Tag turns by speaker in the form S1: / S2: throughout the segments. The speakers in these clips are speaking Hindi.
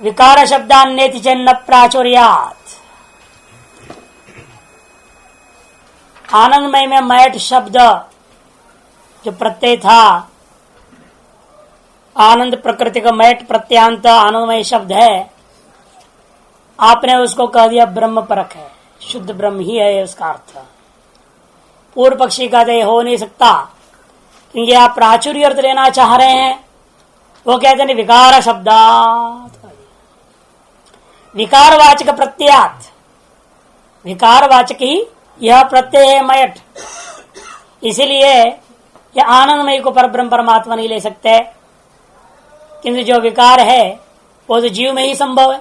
S1: विकार शब्दान्यति चेन्न प्राचुर्यात्। आनंदमय में मैट शब्द जो प्रत्यय था, आनंद प्रकृति का मैट प्रत्यांत आनंदमय शब्द है, आपने उसको कह दिया ब्रह्म परक है, शुद्ध ब्रह्म ही है उसका अर्थ। पूर्व पक्षी कहते हो नहीं सकता, क्योंकि आप प्राचुर्य अर्थ लेना चाह रहे हैं। वो कहते हैं विकार शब्दात, विकारवाचक प्रत्यात, विकारवाचक ही यह प्रत्यय है मयट, इसीलिए यह आनंदमय को परब्रह्म परमात्मा नहीं ले सकते, किंतु जो विकार है वो तो जीव में ही संभव है,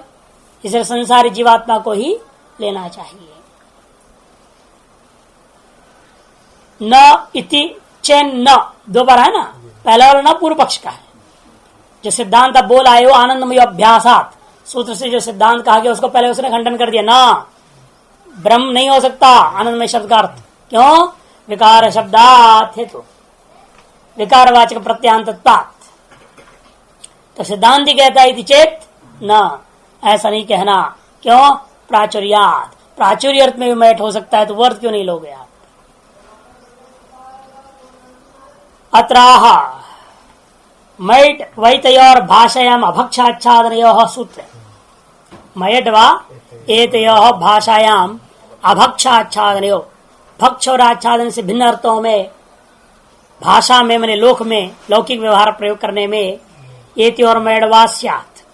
S1: इसलिए संसारी जीवात्मा को ही लेना चाहिए। न इति चैन न, दो बार है ना, पहला वाला न पूर्व पक्ष का है। जो सिद्धांत अब बोल आए हो आनंदमय अभ्यासात सूत्र से जो सिद्धांत कहा गया उसको पहले उसने खंडन कर दिया, ना ब्रह्म नहीं हो सकता आनंदमय शब्द का अर्थ। क्यों? विकार शब्दात हेतु, विकारवाचक प्रत्यांतत्वात्। तो सिद्धांत कहता है चेत न, ऐसा नहीं कहना। क्यों? प्राचुर्यात, प्राचुर्य अर्थ में भी मैट हो सकता है, तो वर्थ क्यों नहीं लोगे आप? अत्राह मैट वैतयोर भाषायाम अभक्षाच्छादनयोः सूत्र, मैट व एतयोः भाषायाम अभक्षाच्छादनयोः, भक्ष और आच्छादन से भिन्न अर्थों में भाषा में मैंने लोक में लौकिक व्यवहार प्रयोग करने में एति और मैडवास्यात,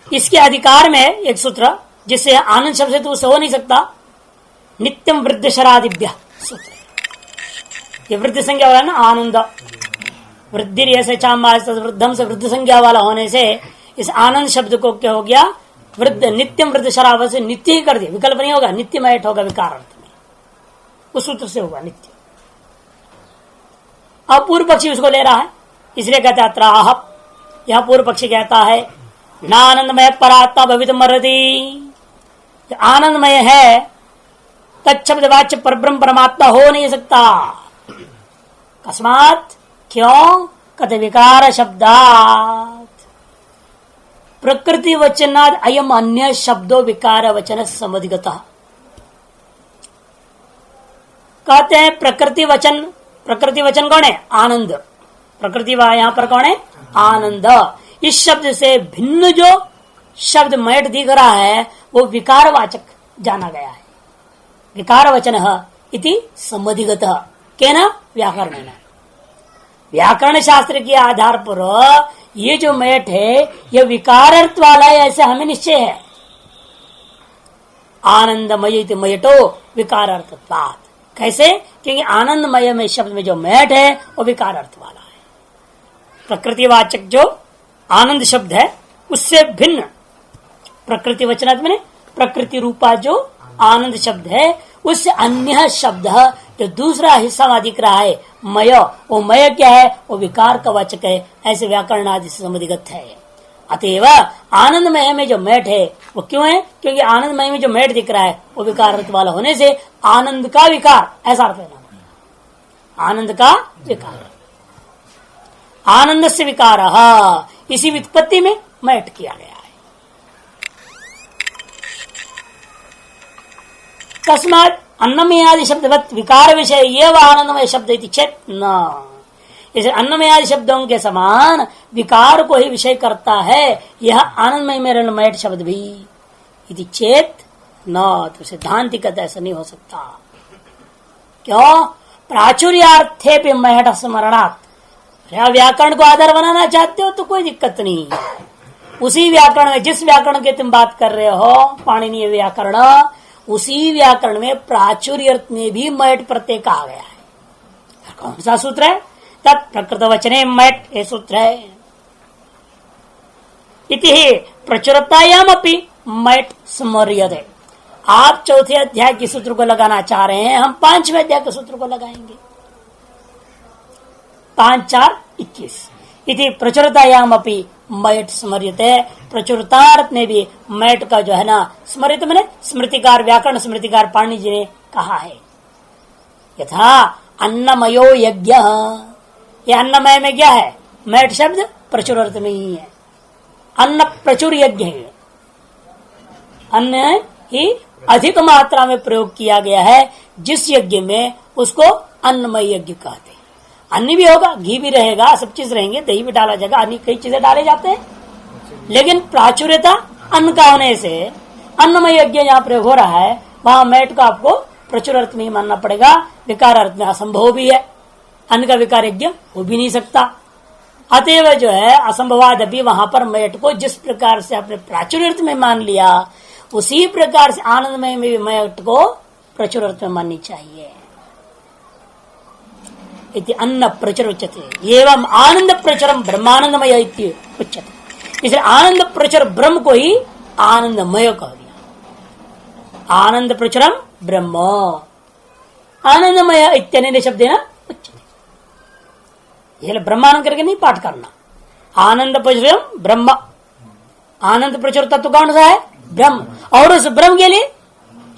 S1: इसके अधिकार में एक सूत्र जिससे आनंद शब्द से तो उससे हो नहीं सकता, नित्यम वृद्ध शरादिभ्य सूत्र। ये वृद्ध संज्ञा वाला ना आनंद, वृद्धि ऐसे वृद्धम से वृद्ध संज्ञा वाला होने से इस आनंद शब्द को क्या हो गया? वृद्ध, नित्यम वृद्ध शराब से नित्य ही कर दिया, विकल्प नहीं होगा, नित्य मैट होगा विकार अर्थ में, उस सूत्र से होगा नित्य। अब पूर्व पक्षी उसको ले रहा है, इसलिए कहता है अत्राह, यह पूर्व पक्षी कहता है न आनंदमय परात्मा भवित मरती, आनंदमय है तत्शब्द वाच्य परब्रह्म परमात्मा हो नहीं सकता। कस्मात, क्यों? कद विकार शब्दात प्रकृति वचनाद अयम अन्य शब्दों विकार वचन समधिगतः। कहते हैं प्रकृति वचन, प्रकृति वचन कौन है? आनंद। प्रकृति यहां पर कौन है? आनंद। इस शब्द से भिन्न जो शब्द मैट दिख रहा है वो विकारवाचक जाना गया है। विकार वचन इति समधिगत केन? व्याकरण। व्याकरण शास्त्र के आधार पर ये जो मैट है यह विकार अर्थ वाला है, ऐसे हमें निश्चय है। आनंदमय मयटो विकार अर्थत्वात्। कैसे? क्योंकि आनंदमय में शब्द में जो मैट है वो विकार अर्थ वाला है। प्रकृतिवाचक जो आनंद शब्द है उससे भिन्न प्रकृति वचनात् में प्रकृति रूपा जो आनंद शब्द है उससे अन्य शब्द जो दूसरा हिस्सा में दिख रहा है मय, वो मय क्या है? वो विकार का वाचक है, ऐसे व्याकरण आदि से संबंधित है। अतएव आनंदमय में जो मैट है वो क्यों है? क्योंकि आनंदमय में जो मैट दिख रहा है वो विकार अर्थ वाला होने से आनंद का विकार, ऐसा अर्थ लेना पड़ेगा। आनंद का विकार, आनंद से विकार, इसी व्युत्पत्ति में मैट किया गया है। तस्मात् अन्नमय आदि शब्दवत् विकार विषय ये वह आनंदमय शब्द इति चेत न, इसे अन्नमय आदि शब्दों के समान विकार को ही विषय करता है यह आनंदमय में मैट शब्द भी इति चेत न। तो सिद्धांति कहता ऐसा नहीं हो सकता। क्यों? प्राचुर्यार्थे पे मैट स्मरणात्। व्याकरण को आधार बनाना चाहते हो तो कोई दिक्कत नहीं, उसी व्याकरण में, जिस व्याकरण की तुम बात कर रहे हो पाणिनीय व्याकरण, उसी व्याकरण में प्राचुर्य अर्थ में भी मैट प्रत्यय कहा गया है। कौन सा सूत्र है? तत् प्रकृत वचने मैट, ये सूत्र है। इति प्रचुरतायाम अपि मैट स्मर्यते। आप चौथे अध्याय के सूत्र को लगाना चाह रहे हैं, हम 5वें अध्याय के सूत्र को लगाएंगे। 5 4 21 इति प्रचुरतायाम अपि मैट स्मर्यते। प्रचुरतार्थ में भी मैट का जो है ना, स्मृत मैंने स्मृतिकार, व्याकरण स्मृतिकार पाणिनि जी ने कहा है। यथा अन्नमयो यज्ञ, ये अन्नमय में क्या है? मैट शब्द प्रचुर अर्थ में ही है। अन्न प्रचुर यज्ञ है, अन्न ही अधिक मात्रा में प्रयोग किया गया है जिस यज्ञ में उसको अन्नमय यज्ञ कहते हैं। अन्न भी होगा, घी भी रहेगा, सब चीज रहेंगे, दही भी डाला जाएगा, अन्य कई चीजें डाले जाते हैं, लेकिन प्राचुर्यता अन्न का होने से अन्नमय यज्ञ जहाँ प्रयोग हो रहा है वहां मैट को आपको प्रचुर अर्थ नहीं मानना पड़ेगा, विकार अर्थ में असंभव भी है, अन्न का विकार यज्ञ हो भी नहीं सकता। अतएव जो है असंभवाद अभी वहां पर मैट को जिस प्रकार से आपने प्राचुर अर्थ में मान लिया उसी प्रकार से आनंदमय में भी मैट को प्रचुर अर्थ में माननी चाहिए। इति अन्न प्रचुर उच्यते एवं आनंद प्रचुरम ब्रह्मानंदमय उच्यते। इसलिए आनंद प्रचुर ब्रह्म को ही आनंदमय कह दिया। आनंद प्रचुरम ब्रह्म आनंदमय इत्यनेन शब्द है ना उच्यते। ये ब्रह्मानंद करके नहीं पाठ करना। आनंद प्रचुरम ब्रह्म, आनंद प्रचुर तत्व कौन सा है? ब्रह्म। और उस ब्रह्म के लिए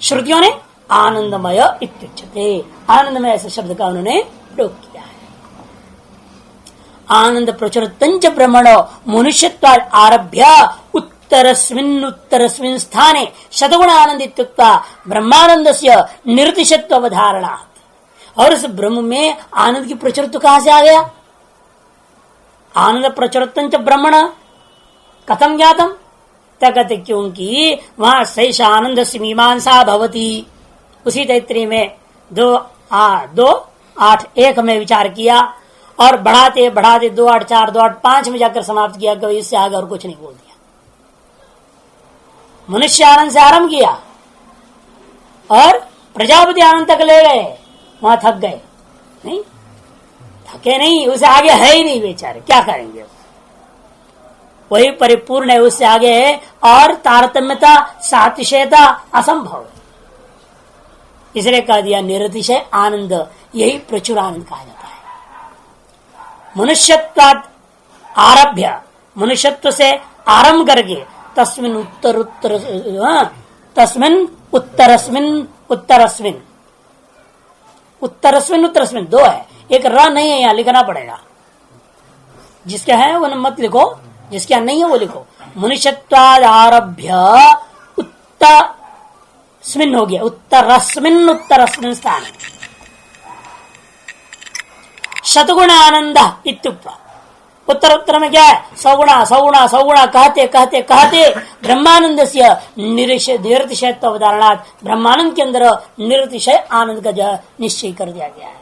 S1: श्रुतियों ने आनंदमय इत्युच्यते, आनंदमय ऐसे शब्द का उन्होंने प्रयोग किया है। आनंद प्रचुर तंच ब्रह्मणो मनुष्यत्वाद आरभ्य उत्तरस्मिन् स्थाने शतगुण आनंद इत्युक्ता ब्रह्मानंदस्य निर्दिशत्व अवधारणात्। और उस ब्रह्म में आनंद की प्रचुरत्व कहां से आ गया? आनंद प्रचुरत्वंच ब्रह्मण कथम ज्ञातम? कहते क्योंकि वहां सैष आनंद से मीमांसा भवती। उसी तैत्रीय में 2:8:1 में विचार किया और बढ़ाते बढ़ाते 2:8:4 2:8:5 में जाकर समाप्त किया कि इससे आगे और कुछ नहीं बोल दिया। मनुष्य आनंद से आरंभ किया और प्रजापति आनंद तक ले गए, वहां थक गए नहीं, थके नहीं, उसे आगे है ही नहीं बेचारे, क्या करेंगे? वही परिपूर्ण है, उससे आगे है और तारतम्यता सातिशयता असंभव। इसलिए कह दिया निरतिशय आनंद, यही प्रचुर आनंद कहा जाता है। मनुष्यत्वाद आरभ्य, मनुष्यत्व से आरंभ करके तस्मिन उत्तरस्मिन दो है, एक र नहीं है, यहां लिखना पड़ेगा। जिसका है वो मत लिखो, जिसका नहीं है वो लिखो। मनुष्यत्वाद आरभ्य उत्तरस्मिन हो गया, उत्तरस्मिन स्थान शतगुण आनंद इत्युक्ता। उत्तर में क्या है? सगुणा सगुणा सगुणा कहते कहते कहते ब्रह्मानंद से निरतिशयत्व अवधारणात्, ब्रह्मानंद के अंदर निरतिशय आनंद का निश्चय कर दिया गया है।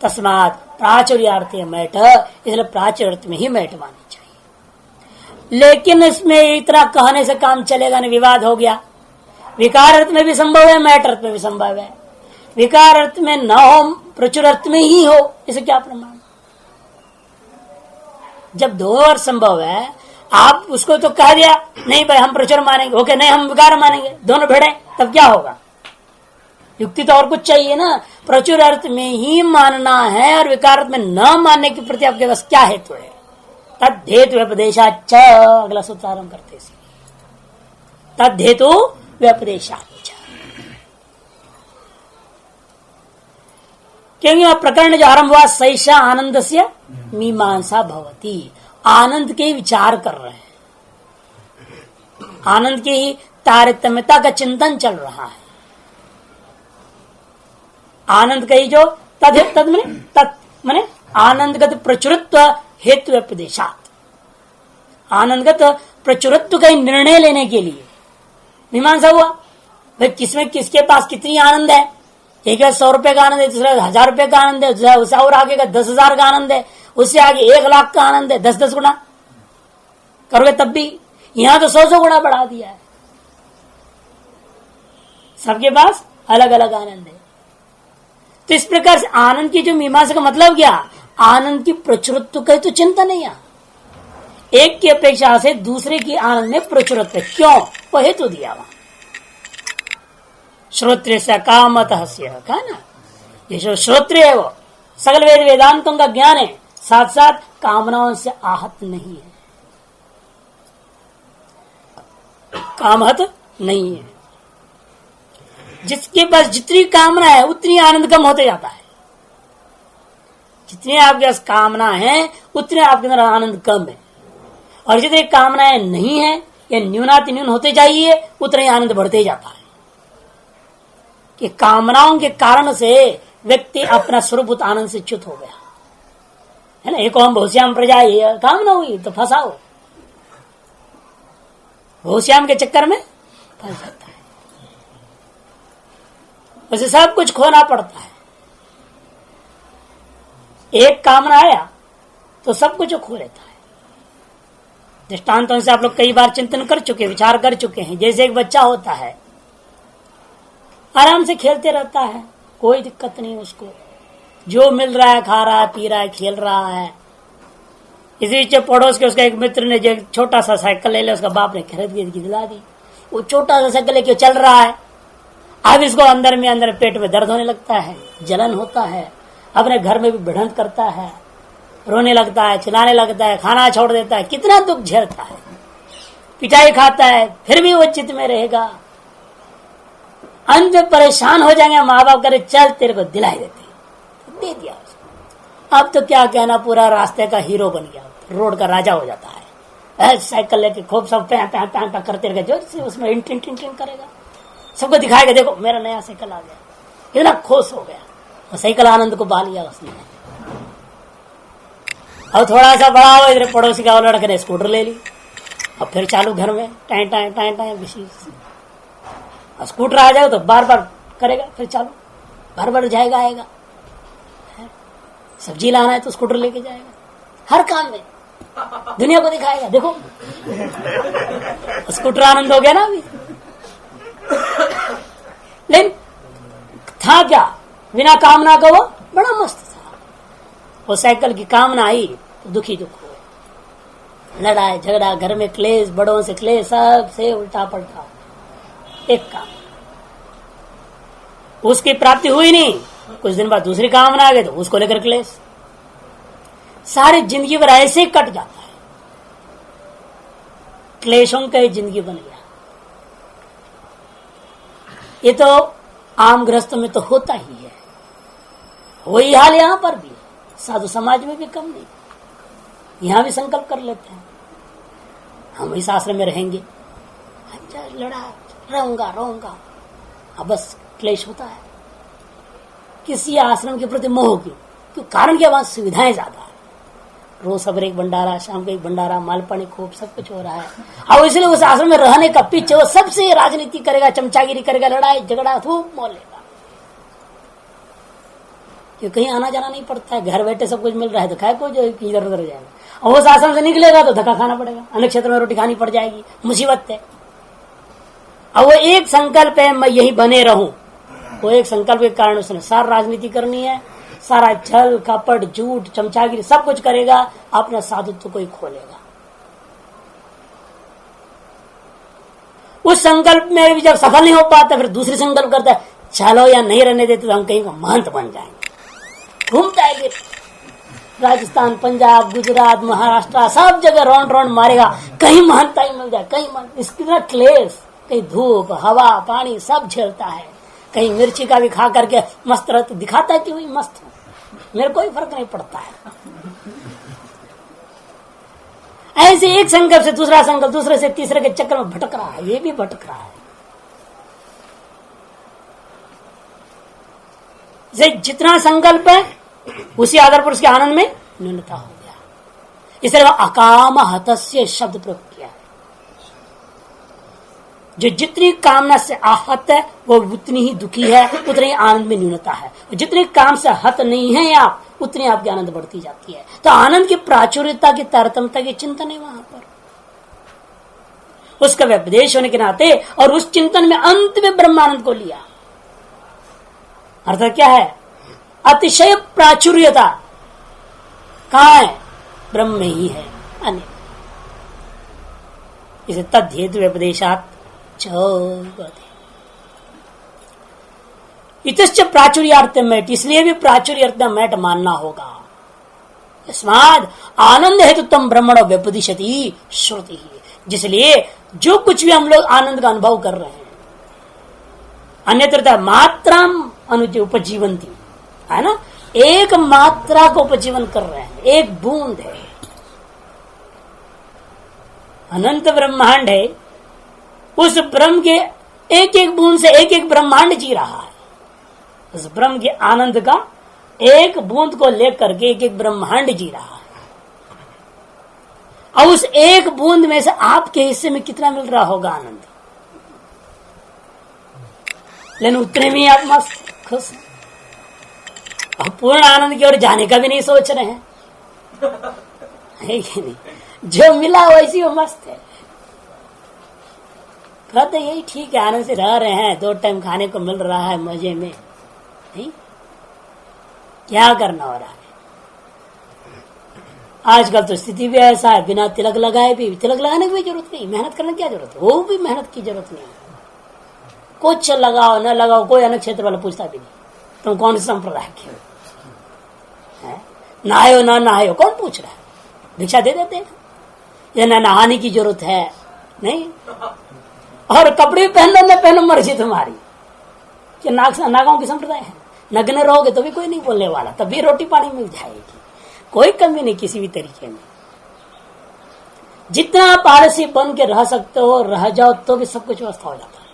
S1: तस्मात् प्राचुर्यार्थे मैट, इसलिए प्राचुर्य में ही मैट माननी चाहिए। लेकिन इसमें इतना कहने से काम चलेगा नहीं, विवाद हो गया। विकार अर्थ में भी संभव है, मैट अर्थ में भी संभव है। विकार अर्थ में न हो, प्रचुर अर्थ में ही हो, इसे क्या प्रमाण? जब दो अर्थ संभव है, आप उसको तो कह दिया नहीं भाई हम प्रचुर मानेंगे, ओके नहीं हम विकार मानेंगे, दोनों भिड़े, तब क्या होगा? युक्ति तो और कुछ चाहिए ना। प्रचुर अर्थ में ही मानना है और विकार अर्थ में न मानने के प्रति आपके पास क्या हेतु है? तद्धेतु व्यपदेशाच्च, अगला सूत्र आरंभ करते तद्धेतु व्यपदेशाच्च। क्योंकि वह प्रकरण जो आरंभ हुआ सैषा आनंद से मीमांसा भवती, आनंद के विचार कर रहे हैं, आनंद की ही तारतम्यता का चिंतन चल रहा है। आनंद का ही जो तद मने आनंदगत प्रचुरत्व हेतु व्यपदेशात्, आनंदगत प्रचुरत्व का निर्णय लेने के लिए मीमांसा हुआ। भाई किसमें किसके पास कितनी आनंद है? एक 100 रुपए का आनंद है, दूसरा 1000 रुपए का आनंद है, उससे और आगे का 10,000 का आनंद है, उससे आगे 1,00,000 का आनंद है। 10-10 गुना करोगे तब भी, यहां तो 100 गुना बढ़ा दिया है। सबके पास अलग अलग आनंद है। तो इस प्रकार से आनंद की जो मीमांसा का मतलब क्या? आनंद की प्रचुरत्व का तो चिंता नहीं है, एक की अपेक्षा से दूसरे की आनंद में प्रचुरत्व क्यों, वो हेतु दिया वहां। श्रोत्र से कामत कहा ना, ये जो श्रोत्र है वो सकल वेद वेदांतों का ज्ञान है, साथ साथ कामनाओं से आहत नहीं है, कामहत नहीं है। जिसके पास जितनी कामना है उतनी आनंद कम होते जाता है। जितनी आपके पास कामना है उतने आपके अंदर आनंद कम है। और जितनी कामनाएं नहीं है या न्यूनाति न्यून होते जाइए उतना ही आनंद बढ़ते जाता है। कि कामनाओं के कारण से व्यक्ति अपना स्वरूप आनंद से च्युत हो गया है ना। एक ओम बहुश्याम प्रजा, ये कामना हुई तो फंसा हो, बहुश्याम के चक्कर में फंस जाता है, उसे सब कुछ खोना पड़ता है। एक कामना आया तो सब कुछ खो लेता है। दृष्टांतों से आप लोग कई बार चिंतन कर चुके, विचार कर चुके हैं। जैसे एक बच्चा होता है, आराम से खेलते रहता है, कोई दिक्कत नहीं उसको, जो मिल रहा है खा रहा है, पी रहा है, खेल रहा है। इसी बीच पड़ोस के उसका एक मित्र ने जो छोटा सा साइकिल ले लिया, उसका बाप ने खरीद के दिला दी। वो छोटा सा साइकिल लेके चल रहा है। अब इसको अंदर पेट में दर्द होने लगता है, जलन होता है, अपने घर में भी भिड़ंत करता है, रोने लगता है, चिल्लाने लगता है, खाना छोड़ देता है, कितना दुख झेलता है, पिटाई खाता है, फिर भी वो चित्त में रहेगा। अंत में परेशान हो जाएंगे, माँ बाप करे चल तेरे को दिलाई देते, दे दिया उसको। अब तो क्या कहना, पूरा रास्ते का हीरो बन गया, रोड का राजा हो जाता है। साइकिल लेके खूब सब पैं करते रहे, जो उसमें इंटिन करेगा, सबको दिखाएगा देखो मेरा नया साइकिल आ गया, कितना खुश हो गया। और साइकिल आनंद को पा लिया उसने। अब थोड़ा सा बड़ा हो, इधर पड़ोसी का लड़के ने स्कूटर ले ली, अब फिर चालू घर में टाइम विशेष। स्कूटर आ जाए तो बार बार करेगा, फिर चालू बार बार जाएगा आएगा। सब्जी लाना है तो स्कूटर लेके जाएगा, हर काम में दुनिया को दिखाएगा देखो। स्कूटर आनंद हो गया ना अभी। लेकिन था क्या, बिना कामना का वो बड़ा मस्त था। वो साइकिल की कामना आई तो दुख हुए, लड़ाई झगड़ा, घर में क्लेश, बड़ों से क्लेश, सब से उल्टा पलटा। एक काम उसकी प्राप्ति हुई नहीं, कुछ दिन बाद दूसरी कामना आ गई तो उसको लेकर क्लेश। सारी जिंदगी भर ऐसे ही कट जाता है, क्लेशों का ही जिंदगी बन गया। ये तो आम गृहस्थ में तो होता ही है, वही हाल यहां पर भी, साधु समाज में भी कम नहीं। यहां भी संकल्प कर लेते हैं हम इस आश्रम में रहेंगे, अच्छा लड़ा रहूंगा, अब बस क्लेश होता है। किसी आश्रम के प्रति मोह क्यों कारण क्या, वहां सुविधाएं ज्यादा है, रोज सवेरे एक भंडारा, शाम को एक भंडारा, मालपानी खूब सब कुछ हो रहा है। और इसलिए उस आश्रम में रहने का पीछे वो सबसे राजनीति करेगा, चमचागिरी करेगा, लड़ाई झगड़ा खूब मोह लेगा। क्यों कहीं आना जाना नहीं पड़ता है, घर बैठे सब कुछ मिल रहा है, तो खाए को जो इधर उधर जाएगा। और उस आश्रम से निकलेगा तो धक्का खाना पड़ेगा, अन्य क्षेत्र में रोटी खानी पड़ जाएगी, मुसीबत है। अब वो एक संकल्प है मैं यही बने रहूं, वो एक संकल्प के कारण उसने सारी राजनीति करनी है, सारा छल कपट झूठ चमचागिरी सब कुछ करेगा, अपना साधुत्व को ही खोलेगा। उस संकल्प में भी जब सफल नहीं हो पाता, फिर दूसरी संकल्प करता है, चलो या नहीं रहने देते तो हम कहीं का महंत बन जाएंगे। घूमता है फिर राजस्थान, पंजाब, गुजरात, महाराष्ट्र सब जगह राउंड मारेगा, कहीं महंता ही मिल जाए, कहीं इसकी क्लेश, कहीं धूप हवा पानी सब झेलता है, कहीं मिर्ची का भी खा करके मस्त रहता, दिखाता है कि वही मस्त हूं, मेरे कोई फर्क नहीं पड़ता है। ऐसे एक संकल्प से दूसरा संकल्प, दूसरे से तीसरे के चक्कर में भटक रहा है, ये भी भटक रहा है। जितना संकल्प है उसी आधार पर उसके आनंद में न्यूनता हो गया, इसलिए अकाम हतस्य शब्द प्रयोग किया है। जो जितनी कामना से आहत है वो उतनी ही दुखी है, उतनी ही आनंद में न्यूनता है। जितनी काम से हत नहीं है आप, उतनी आपकी आनंद बढ़ती जाती है। तो आनंद की प्राचुर्यता की तारतम्यता की चिंतन है वहां पर, उसका व्यपदेश होने के नाते, और उस चिंतन में अंत में ब्रह्मानंद को लिया। अर्थात क्या है, अतिशय प्राचुर्यता कहां है, ब्रह्म में ही है, अन्य इसे तद हेतु व्यपदेशात इतश्च प्राचुर्यार्थ मैट, इसलिए भी प्राचुर्यार्थ मैट मानना होगा। स्माद आनंद हेतु तम ब्रह्मण व्यपदिशति श्रुति, जिसलिए जो कुछ भी हम लोग आनंद का अनुभव कर रहे हैं, अन्यत्र मात्रा अनुज उपजीवंती है ना, एक मात्रा को उपजीवन कर रहे हैं, एक बूंद है। अनंत ब्रह्मांड है, उस ब्रह्म के एक एक बूंद से एक एक ब्रह्मांड जी रहा है। उस ब्रह्म के आनंद का एक बूंद को लेकर के एक एक ब्रह्मांड जी रहा है। और उस एक बूंद में से आपके हिस्से में कितना मिल रहा होगा आनंद, लेकिन उतने में आप मस्त खुश हैं और पूर्ण आनंद की ओर जाने का भी नहीं सोच रहे हैं, है कि नहीं? जो मिला वैसी वो मस्त है। कहते यही ठीक है, आनंद से रह रहे हैं, 2 टाइम खाने को मिल रहा है मजे में, नहीं क्या करना हो रहा है। आजकल तो स्थिति भी ऐसा है, बिना तिलक लगाए भी, तिलक लगाने की भी जरूरत नहीं, मेहनत करने की क्या जरूरत है, वो भी मेहनत की जरूरत नहीं है। कुछ लगाओ न लगाओ, कोई अन्य क्षेत्र वाला पूछता भी नहीं तुम कौन से संप्रदाय के हो, नहायो ना नहायो कौन पूछ रहा है, भिक्षा दे देते हैं। ये न नहाने की जरूरत है नहीं, और कपड़े पहनो न पहनो मर्जी तुम्हारी, कि नागाओं की संप्रदाय है, नग्न रहोगे तो भी कोई नहीं बोलने वाला, तभी रोटी पानी मिल जाएगी, कोई कमी नहीं किसी भी तरीके में। जितना आप आलसी बन के रह सकते हो रह जाओ तो भी सब कुछ व्यवस्था हो जाता है।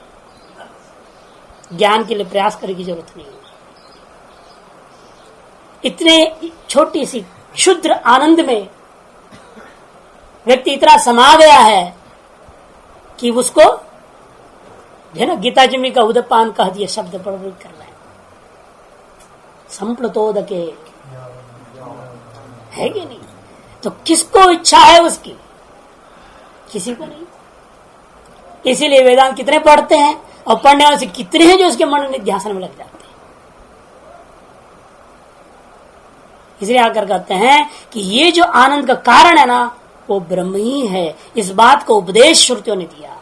S1: ज्ञान के लिए प्रयास करने की जरूरत नहीं है। इतने छोटी सी क्षुद्र आनंद में व्यक्ति इतना समा गया है कि उसको है ना, गीता जी में का उदपान कह दिया शब्द प्रयोग कर रहे हैं, संप्लुतोदके, है कि नहीं? तो किसको इच्छा है उसकी, किसी को नहीं। इसीलिए वेदांत कितने पढ़ते हैं और पढ़ने वाले से कितने हैं जो उसके मन निध्यासन में लग जाते हैं। इसलिए आकर कहते हैं कि ये जो आनंद का कारण है ना वो ब्रह्म ही है। इस बात को उपदेश श्रुतियों ने दिया,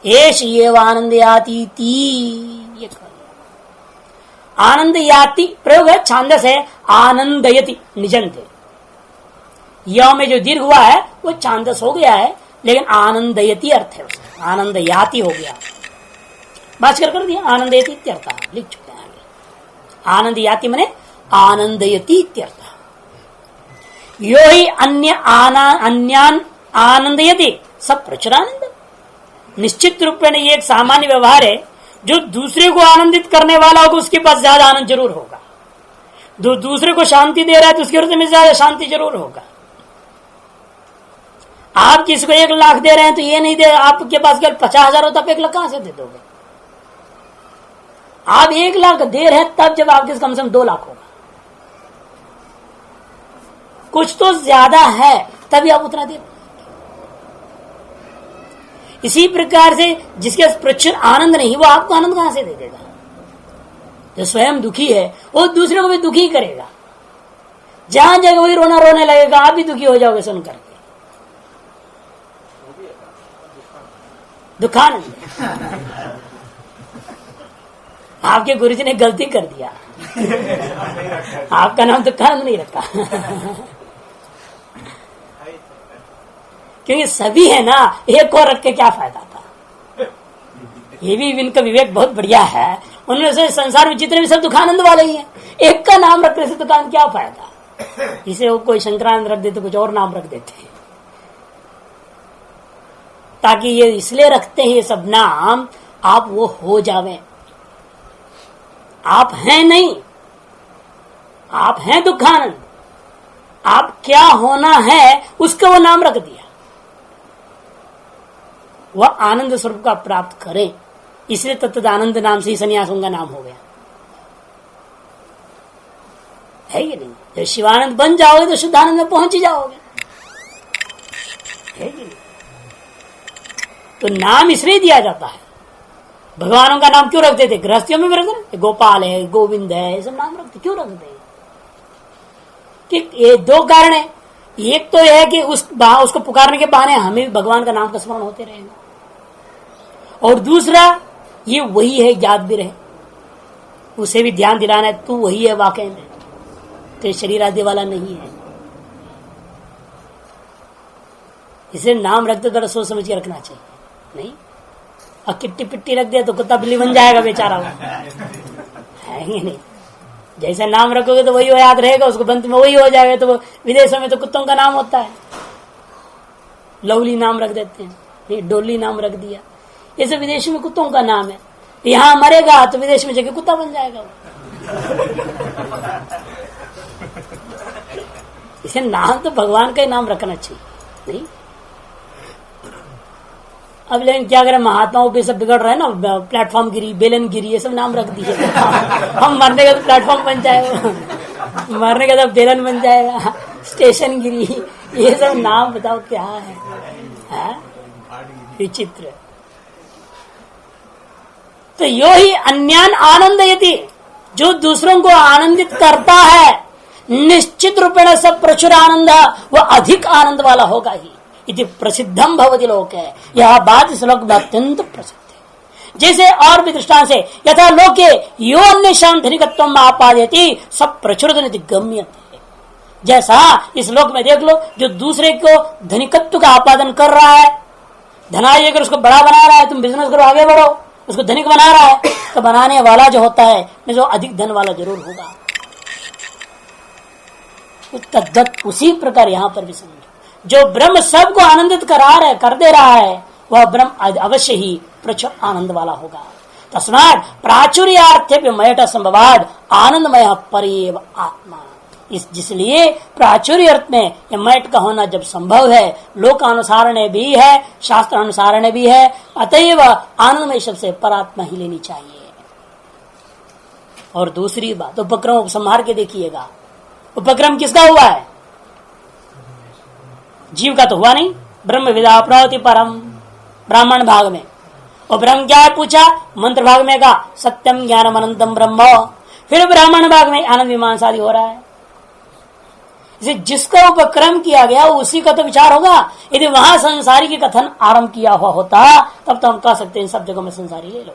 S1: एष एव आनंद याति, ये आनंद याति प्रयोग है, छांदस है आनंदयति निजंते, यह में जो दीर्घ हुआ है वो छांदस हो गया है, लेकिन आनंदयति अर्थ है उसका, आनंद याति हो गया, भास्कर कर दिया आनंदयति इत्यर्थ लिख चुके हैं। आनंद याति मने आनंदयति इत्यर्थ। यो ही अन्यान आनंदयति सब प्रचुरानंद। निश्चित रूप में ये एक सामान्य व्यवहार है, जो दूसरे को आनंदित करने वाला होगा उसके पास ज्यादा आनंद जरूर होगा, जो दूसरे को शांति दे रहा है तो उसके हृदय में ज्यादा शांति जरूर होगा। आप किसी को 1 लाख दे रहे हैं तो ये नहीं दे, आपके पास केवल 50,000 होता, 1 लाख कहां से दे दोगे? आप 1 लाख दे रहे हैं तब जब आपके कम से कम 2 लाख होगा, कुछ तो ज्यादा है तभी आप उतना दे। इसी प्रकार से जिसके प्रचुर आनंद नहीं वो आपको आनंद कहां से दे देगा? जो स्वयं दुखी है वो दूसरे को भी दुखी करेगा, जहां जगह वही रोना रोने लगेगा, आप भी दुखी हो जाओगे सुन करके। दुखानंद आपके गुरुजी ने गलती कर दिया, आपका नाम दुखानंद नहीं रखा क्योंकि सभी है ना, एक को रख के क्या फायदा था। ये भी इनका विवेक बहुत बढ़िया है, उन्होंने से संसार में जितने भी सब दुखानंद वाले ही हैं, एक का नाम रखने से दुकान क्या फायदा। इसे वो कोई शंकरानंद रख देते, कुछ और नाम रख देते हैं, ताकि ये इसलिए रखते हैं ये सब नाम आप वो हो जावे। आप हैं नहीं, आप हैं दुखानंद, आप क्या होना है उसका वो नाम रख दिया, वह आनंद स्वरूप का प्राप्त करें, इसलिए तत्दानंद नाम से ही सन्यासों का नाम हो गया, है कि नहीं? जब शिवानंद बन जाओगे तो शुद्धानंद में पहुंच ही जाओगे, है कि नहीं? तो नाम इसलिए दिया जाता है। भगवानों का नाम क्यों रखते थे? गृहस्थियों में भी रखते थे, गोपाल है, गोविंद है, ये सब नाम रखते, क्यों रखते हैं? कि ये 2 कारण है। एक तो यह है कि उसको पुकारने के बहाने हमें भगवान का नाम का स्मरण होते रहेगा, और दूसरा ये वही है, याद भी रहे, उसे भी ध्यान दिलाना है, तू वही है वाकई में, तो शरीर आदि वाला नहीं है। इसे नाम रखते थोड़ा सोच समझ के रखना चाहिए, नहीं और किट्टी पिट्टी रख दिया तो कुत्ता बिल्ली बन जाएगा बेचारा, है नहीं? जैसे नाम रखोगे तो वही याद रहेगा, उसको बंद में वही हो जाएगा। तो विदेशों में तो कुत्तों का नाम होता है, लवली नाम रख देते हैं, नहीं डोली नाम रख दिया। ये सब विदेश में कुत्तों का नाम है। यहाँ मरेगा तो विदेश में जाके कुत्ता बन जाएगा वो। इसे नाम तो भगवान का ही नाम रखना चाहिए, नहीं। अब लेकिन क्या करें, महात्माओं पे सब बिगड़ रहे हैं ना, प्लेटफॉर्म गिरी, बेलन गिरी, ये सब नाम रख दिए। हम मरने का तो प्लेटफॉर्म बन जाएगा, मरने का तो बेलन बन जाएगा, स्टेशन गिरी, ये सब नाम बताओ क्या है? विचित्र। तो यो ही अन्यान आनंदयति, जो दूसरों को आनंदित करता है, निश्चित रूपेण सब प्रचुर आनंद, वह अधिक आनंद वाला होगा ही। इति प्रसिद्धम भवति लोके, यह बात इस लोक में अत्यंत प्रसिद्ध है। जैसे और भी दृष्टांत से, यथा लोके यो अन्येषां धनिकत्वम् आपादयति सब प्रचुरतनिति गम्यते। जैसा इस लोक में देख लो, जो दूसरे को धनिकत्व का आपादन कर रहा है, धनाय अगर उसको बड़ा बना रहा है, तुम बिजनेस करो आगे बढ़ो, उसको धनिक बना रहा है, तो बनाने वाला जो होता है जो अधिक धन वाला जरूर होगा। तद्वत उसी प्रकार यहाँ पर भी समझो, जो ब्रह्म सबको आनंदित कर दे रहा है, वह ब्रह्म अवश्य ही प्रचुर आनंद वाला होगा। तस्मात् प्राचुर्यार्थे मयट संभवाद आनंदमय परेव आत्मा। जिसलिए प्राचुर्य अर्थ में यह मयट का होना जब संभव है, लोकानुसारण भी है, शास्त्र अनुसारण भी है, अतएव आनंदमय शब्द से परात्मा ही लेनी चाहिए। और दूसरी बात, उपक्रम उपसंहार के देखिएगा, उपक्रम किसका हुआ है? जीव का तो हुआ नहीं। ब्रह्म विदा प्रवति परम, ब्राह्मण भाग में। और ब्रह्म क्या है पूछा? मंत्र भाग में कहा सत्यम ज्ञानम अनंतम ब्रह्म। फिर ब्राह्मण भाग में आनंद मीमांसा आदि हो रहा है। इसे जिसका उपक्रम किया गया उसी का तो विचार होगा। यदि वहां संसारी के कथन आरंभ किया हुआ होता तब तो हम कह सकते हैं इन सब जगहों में संसारी ले लो।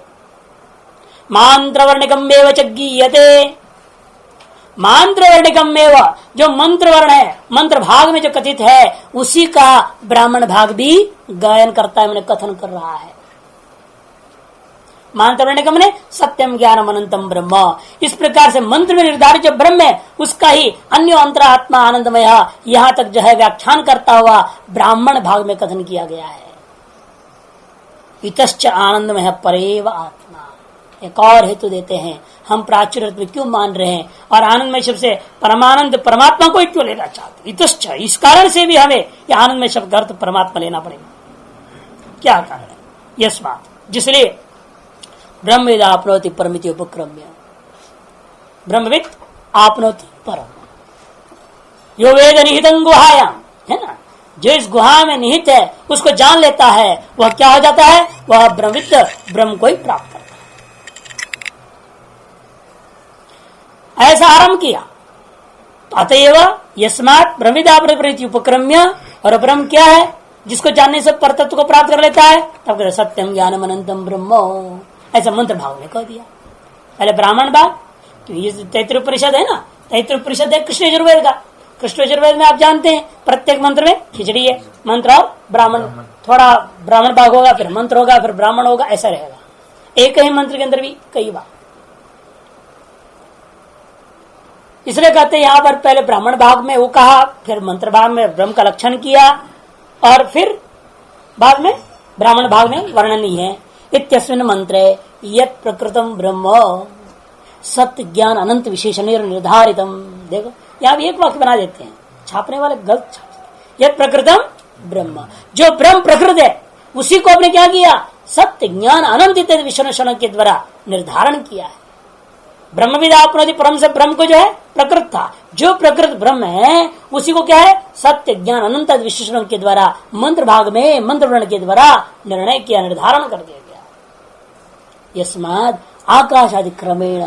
S1: मंत्र वर्णिकमेव च गीयते, मंत्र वर्णिकमेव, जो मंत्र वर्ण है, मंत्र भाग में जो कथित है उसी का ब्राह्मण भाग भी गायन करता है, मैंने कथन कर रहा है। मंत्र वर्णिकम ने सत्यम ज्ञानम अनंतम ब्रह्म। इस प्रकार से मंत्र में निर्धारित जो ब्रह्म है उसका ही अन्य अंतरात्मा आनंदमय यहां तक जो है व्याख्यान करता हुआ ब्राह्मण भाग में कथन किया गया है। इतश्च आनंदमय परेव आत्मा। एक और हेतु देते हैं, हम प्राचुर्य में क्यों मान रहे हैं और आनंदमय शब्द से परमानंद परमात्मा को क्यों लेना चाहते? इतश्च, इस कारण से भी हमें यह आनंदमय शब्द अर्थ परमात्मा लेना पड़ेगा। क्या कारण है? यस बात, जिसलिए ब्रह्मविद आपनोति परमिति उपक्रम्य, ब्रह्मविद आपनोति परम। यो वेद निहितं गुहायाम, है ना, जो इस गुहा में निहित है उसको जान लेता है, वह क्या हो जाता है? वह ब्रह्मविद ब्रह्म को ही प्राप्त करता है। ऐसा आरंभ किया। अतएव यस्मात् ब्रह्मविद आपनोति उपक्रम्य, और ब्रह्म क्या है? जिसको जानने से परतत्व को प्राप्त कर लेता है। तब सत्यम ज्ञानम अनंतम ब्रह्म, ऐसा मंत्र भाव ने कह दिया। पहले ब्राह्मण भाग, तो ये तैत्तिरीय उपनिषद है ना, तैत्तिरीय उपनिषद है कृष्ण यजुर्वेद का। कृष्ण यजुर्वेद में आप जानते हैं प्रत्येक मंत्र में खिचड़ी है, मंत्र और ब्राह्मण, थोड़ा ब्राह्मण भाग होगा, फिर मंत्र होगा, फिर ब्राह्मण होगा, ऐसा रहेगा। एक ही मंत्र के अंदर भी कई बार, इसलिए कहते हैं यहां पर पहले ब्राह्मण भाग में वो कहा, फिर मंत्र भाग में ब्रह्म का लक्षण किया, और फिर बाद में ब्राह्मण भाग में वर्णन ही है। इत्यस्मिन् मंत्रे यत् प्रकृतम ब्रह्म सत्य ज्ञान अनंत विशेषण निर्धारितम। देखो यहाँ भी एक वाक्य बना देते हैं, छापने वाले गलत छापते। यत् प्रकृतम ब्रह्म, जो ब्रह्म प्रकृत है उसी को आपने क्या किया? सत्य ज्ञान अनंत इत्यादि विशेषण के द्वारा निर्धारण किया है। ब्रह्मविद आपनोति परम से ब्रह्म को जो है प्रकृत था, जो प्रकृत ब्रह्म है उसी को क्या है? सत्य ज्ञान अनंत विशेषण के द्वारा मंत्र भाग में मंत्र वर्ण के द्वारा निर्णय किया, निर्धारण कर दिया गया। यस्माद आकाश आदि क्रमेण,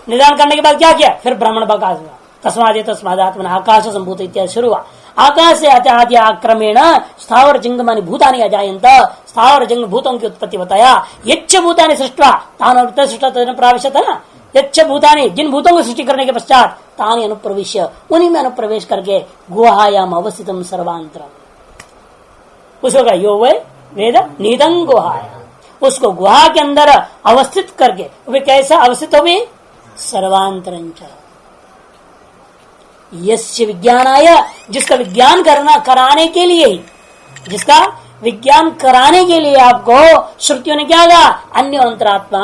S1: निदान करने के बाद क्या किया? फिर ब्राह्मण भाग हुआ। तस्माद तस्माद आत्मन आकाश संभूत इत्यादि शुरू हुआ। आकाश से आदि आक्रमेण स्थावर जंगमानि भूतानि अजायन्त, स्थावर जंग भूतों की उत्पत्ति बताया। यच्च भूतानि सृष्ट्वा तान सृष्टा तन प्राविशत, है ना, यच्च भूतानि, जिन भूतों को सृष्टि करने के पश्चात तानि अनुप्रविश्य, उन्हीं में अनुप्रवेश करके गुहायाम अवस्थितम सर्वांतरम, उसको कहा यो वे वेद निहितं गुहायाम, उसको गुहा के अंदर अवस्थित करके, वे कैसा अवस्थित हो? सर्वांतरंच यस्य विज्ञानाय, जिसका विज्ञान कराने के लिए ही जिसका विज्ञान कराने के लिए आपको श्रुतियों ने क्या कहा, अन्य अंतरात्मा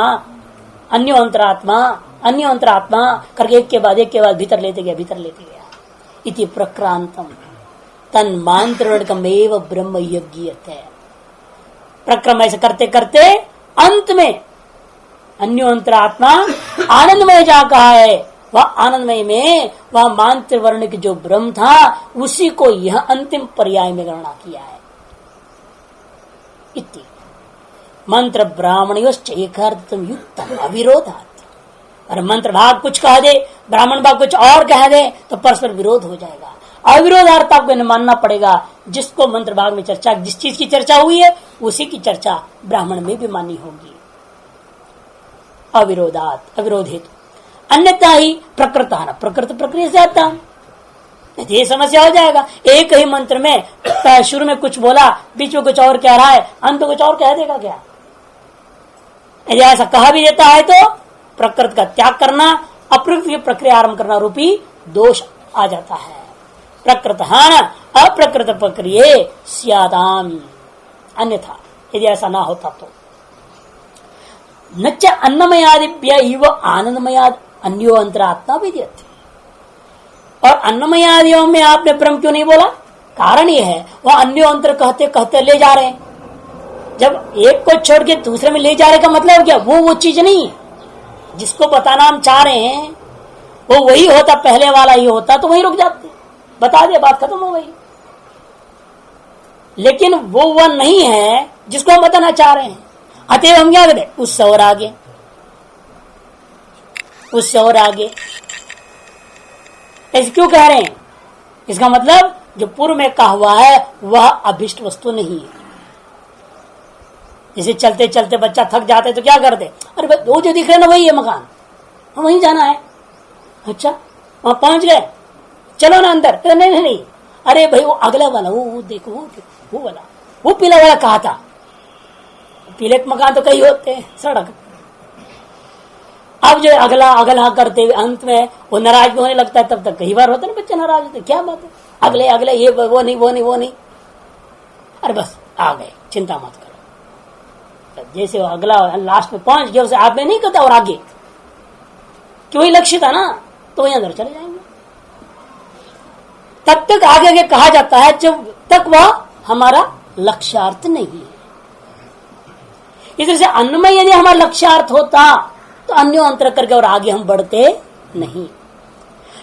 S1: अन्य अंतरात्मा अन्य अंतरात्मा करके एक के बाद भीतर लेते गया इति प्रक्रांतम तन्मांत्रमेव ब्रह्म यज्ञीयते। प्रक्रम ऐसे करते करते अंत में अन्य अंतरात्मा आनंदमय जा कहा है, वह आनंदमय में वह मांत्र वर्ण की जो ब्रह्म था उसी को यह अंतिम पर्याय में गणना किया है। इति मंत्र ब्राह्मणयोश्चैकार्थम युक्तम अविरोधात्। और मंत्र भाग कुछ कह दे, ब्राह्मण भाग कुछ और कह दे तो परस्पर विरोध हो जाएगा। अविरोधार्थ आपको मानना पड़ेगा। जिसको मंत्र भाग में चर्चा, जिस चीज की चर्चा हुई है उसी की चर्चा ब्राह्मण में भी माननी होगी। अविरोधात अविरोध हेतु, अन्यथा ही प्रकृता न प्रकृत प्रक्रिया से आता, ये समस्या हो जाएगा। एक ही मंत्र में शुरू में कुछ बोला, बीच में कुछ और कह रहा है, अंत में कुछ और कह देगा क्या? यदि ऐसा कहा भी देता है तो प्रकृति का त्याग करना, अप्रकृत प्रक्रिया आरंभ करना रूपी दोष आ जाता है। प्रकृत हान अप्रकृत प्रक्रिया स्यादाम, अन्यथा यदि ऐसा ना होता तो नच्च अन्नमयादिभ्य इव आनंदमयाद अन्यो अंतरात्मा विद्यते। और अन्नमयादियों में आपने ब्रह्म क्यों नहीं बोला? कारण यह है वह अन्यो अंतर कहते कहते ले जा रहे हैं। जब एक को छोड़ के दूसरे में ले जा रहे का मतलब क्या? वो चीज नहीं है जिसको बताना हम चाह रहे हैं, वो वही होता, पहले वाला ही होता तो वही रुक जाते, बता दिया, बात खत्म हो गई। लेकिन वो वह नहीं है जिसको हम बताना चाह रहे हैं। अतएव हम क्या कहते, उससे और आगे, उससे और आगे, ऐसे क्यों कह रहे हैं? इसका मतलब जो पूर्व में कहा हुआ है वह अभिष्ट वस्तु नहीं है। जैसे चलते चलते बच्चा थक जाते तो क्या करते, अरे वो जो दिख रहे ना वही है मकान, हम वहीं जाना है। अच्छा वहां पहुंच गए, चलो ना अंदर। नहीं नहीं नहीं, अरे भाई वो अगला वाला, वो देखो वो वाला, वो पीला वाला कहा था। पीले मकान तो कई होते हैं सड़क। अब जो अगला अगला करते हुए अंत में वो नाराज भी होने लगता है। तब तक कई बार होता है ना बच्चे नाराज होते, क्या बात है, अगले अगले ये वो नहीं। अरे बस आ गए, चिंता मत करो। जैसे वो अगला लास्ट में पहुंच गया, उसे आप में नहीं कहता और आगे, क्यों ही लक्ष्य था ना, तो वही अंदर चले जाएंगे। तब तक आगे आगे कहा जाता है जब तक वह हमारा लक्ष्यार्थ नहीं है। इस तरह से अन्नमय यदि हमारा लक्ष्यार्थ होता तो अन्यो अंतर करके और आगे हम बढ़ते नहीं।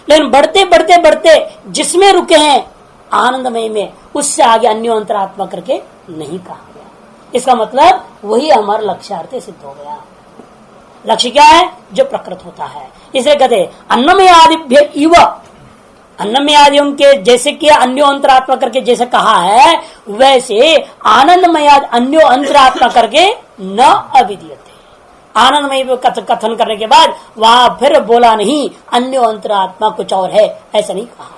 S1: लेकिन बढ़ते बढ़ते बढ़ते जिसमें रुके हैं आनंदमय में, उससे आगे अन्यो अंतरात्मा करके नहीं कहा गया। इसका मतलब वही हमारा लक्ष्यार्थ सिद्ध हो गया। लक्ष्य क्या है? जो प्रकृत होता है। इसे कहते अन्नमय आदिभ्य इव, अन्नमय आदियों के जैसे कि अन्यो अंतरात्मा करके जैसे कहा है, वैसे आनंदमय अन्यो अंतरात्मा करके न अविद्यते। आनंदमय कथन करने के बाद वहां फिर बोला नहीं अन्यो अंतरात्मा कुछ और है, ऐसा नहीं कहा है।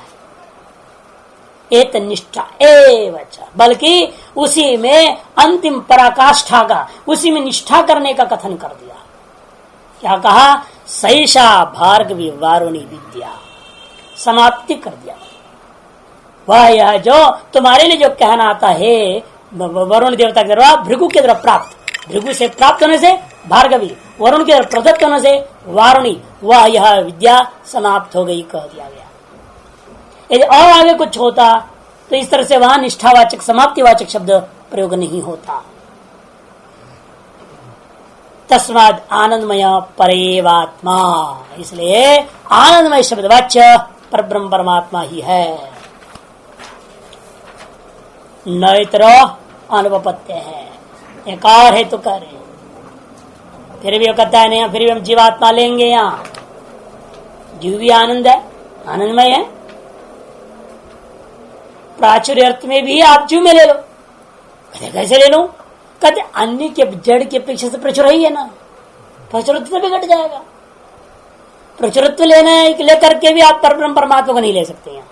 S1: एत निष्ठा एवच, बल्कि उसी में अंतिम पराकाष्ठा का, उसी में निष्ठा करने का कथन कर दिया। क्या कहा? सैषा भार्गवी वारुणी विद्या, समाप्ति कर दिया। वह यह जो तुम्हारे लिए जो कहना आता है वरुण देवता के द्वारा भृगु के द्वारा प्राप्त, भृगु से प्राप्त होने से भार्गवी, वरुण के द्वारा प्रदत्त होने से वारुणी, वह यह विद्या समाप्त हो गई कह दिया गया। यदि और आगे कुछ होता तो इस तरह से वहां निष्ठावाचक समाप्तिवाचक शब्द प्रयोग नहीं होता। तस्माद आनंदमय परेवात्मा, इसलिए आनंदमय शब्द वाच्य परब्रह्म परमात्मा ही है। न इतरो अनुपत्य है, एक और है तो कह रहे, फिर भी वो कहता है नहीं, फिर भी हम जीवात्मा लेंगे। यहाँ जीव भी आनंद है, आनंदमय है। प्राचुर्य अर्थ में भी आप जीव में ले लो। कहते कैसे ले लो? कहते अन्य के जड़ की अपेक्षा से प्रचुर ही है ना, प्रचुरत्व भी घट जाएगा। प्रचुरत्व लेकर के भी आप परब्रह्म परमात्मा को नहीं ले सकते हैं।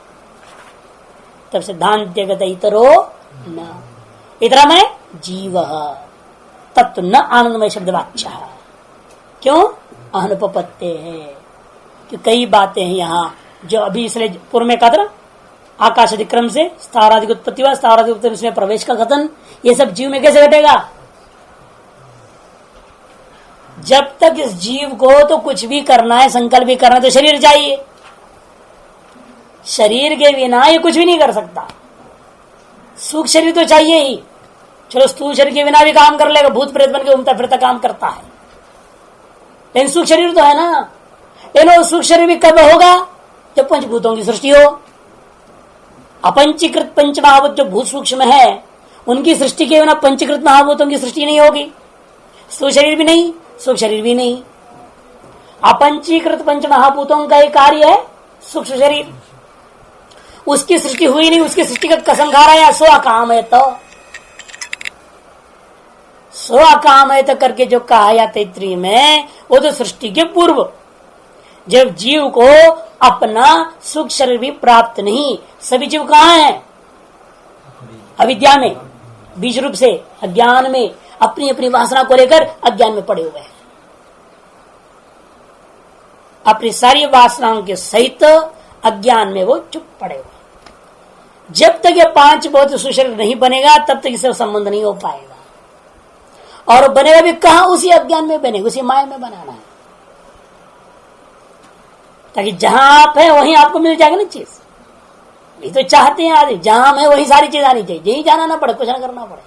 S1: तब सिद्धांत कहते इतरो न, इतरा में जीव तत्व न आनंदमय शब्द वाच्य। क्यों? अनुपपत्ते है कि कई बातें हैं यहाँ जो अभी इसलिए पूर्व में कहा था, आकाश अधिक्रम से स्थावरादि उत्पत्ति हुआ, स्थावरादि उत्पत्ति में प्रवेश का कथन, ये सब जीव में कैसे घटेगा? जब तक इस जीव को तो कुछ भी करना है, संकल्प भी करना है, तो शरीर चाहिए। शरीर के बिना ये कुछ भी नहीं कर सकता। सूक्ष्म शरीर तो चाहिए ही, चलो स्थूल शरीर के बिना भी काम कर लेगा, भूत प्रेत बन के घूमता फिरता काम करता है, लेकिन सूक्ष्म शरीर तो है ना। लेकिन सूक्ष्म शरीर भी कब होगा? जब पंचभूतों की सृष्टि हो। अपंचीकृत पंच महाभूत जो भूत सूक्ष्म है, उनकी सृष्टि के बिना पंचीकृत महाभूतों की सृष्टि नहीं होगी। स्थूल शरीर भी नहीं, सूक्ष्म शरीर भी नहीं। अपंचीकृत पंच महाभूतों का एक कार्य है सूक्ष्म शरीर, उसकी सृष्टि हुई नहीं, उसकी सृष्टि का कसम खा रहा है। सो अकाम है तो सो अकाम है तो करके जो कहा या तैत्रीय में, वो तो सृष्टि के पूर्व, जब जीव को अपना सुख शरीर भी प्राप्त नहीं। सभी जीव कहाँ हैं? अविद्या में, बीज रूप से अज्ञान में, अपनी अपनी वासना को लेकर अज्ञान में पड़े हुए हैं। अपनी सारी वासनाओं के सहित अज्ञान में वो चुप पड़े हुए। जब तक ये पांच बहुत सुशरीर नहीं बनेगा, तब तक इससे संबंध नहीं हो पाएगा। और बनेगा भी कहां? उसी अज्ञान में बनेगा, उसी माया में बनाना है, ताकि जहां आप है वहीं आपको मिल जाएगा ना चीज। ये तो चाहते हैं आदमी, जहां हम है वहीं सारी चीज आनी चाहिए, यही जाना ना पड़े, कुछ ना करना पड़े।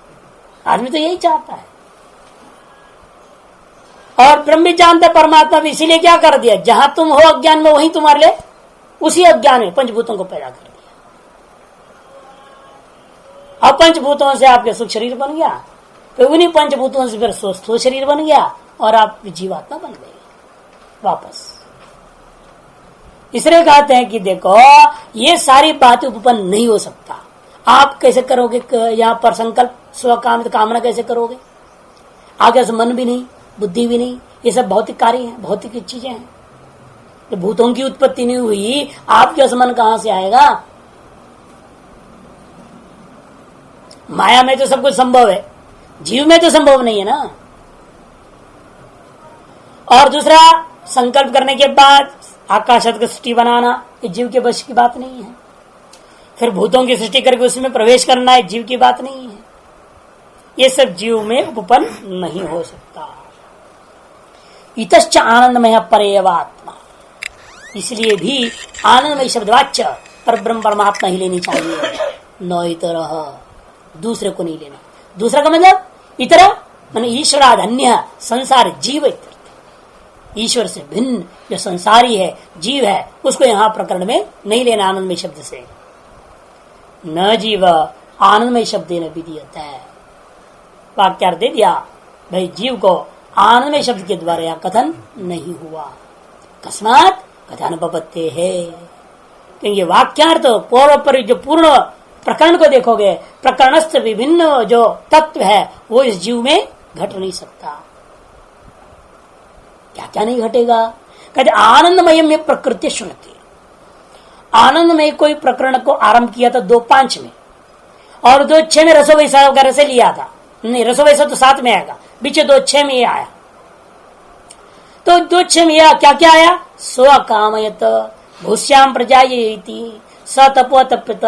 S1: आदमी तो यही चाहता है। और ब्रह्म भी जानता है, परमात्मा भी, इसीलिए क्या कर दिया? जहां तुम हो अज्ञान में, वहीं तुम्हारे लिए उसी अज्ञान में पंचभूतों को पैदा कर दिया। अब पंचभूतों से आपके सुख शरीर बन गया, फिर उन्हीं पंचभूतों से फिर स्वस्थ शरीर बन गया, और आप जीवात्मा बन गए वापस। इसलिए कहते हैं कि देखो, ये सारी बातें उपपन्न नहीं हो सकता। आप कैसे करोगे यहां पर संकल्प, स्वकाम कामना कैसे करोगे? आगे से मन भी नहीं, बुद्धि भी नहीं, ये सब भौतिक कार्य हैं, भौतिक चीजें हैं। तो भूतों की उत्पत्ति नहीं हुई, आपके असमन कहां से आएगा? माया में तो सब कुछ संभव है, जीव में तो संभव नहीं है ना। और दूसरा, संकल्प करने के बाद आकाश की सृष्टि बनाना, ये जीव के वश की बात नहीं है। फिर भूतों की सृष्टि करके उसमें प्रवेश करना, है जीव की बात नहीं है। ये सब जीव में उपपन्न नहीं हो सकता। इतश्च आनंदमय परेवात्मा, इसलिए भी आनंदमय शब्दवाच्य पर ब्रह्म परमात्मा ही लेनी चाहिए, न इतर, दूसरे को नहीं लेना। दूसरा का मतलब इतर माने ईश्वराद अन्य, संसार जीव, ईश्वर से भिन्न जो संसारी है, जीव है, उसको यहां प्रकरण में नहीं लेना आनंदमय शब्द से। न जीव आनंदमय शब्द न विधीयता है, वाक्यार्थ दे दिया भाई, जीव को आनंदमय शब्द के द्वारा यह कथन नहीं हुआ। कस्मात कथन बपत्ते है, क्योंकि वाक्यार्थ पूर्व पर जो पूर्ण प्रकरण को देखोगे, प्रकरणस्थ विभिन्न जो तत्व है वो इस जीव में घट नहीं सकता। क्या क्या नहीं घटेगा? कहते आनंदमय में प्रकृति सुनती। आनंदमय कोई प्रकरण को आरंभ किया था 2:5 में, और 2:6 में रसो वैसा वगैरह से लिया था। नहीं, रसो वैसा तो 7 में आएगा, पीछे 2:6 में ये आया। तो 2:6 में क्या क्या आया? स्व कामयत भूष्याम प्रजायेति स तपो तप्यत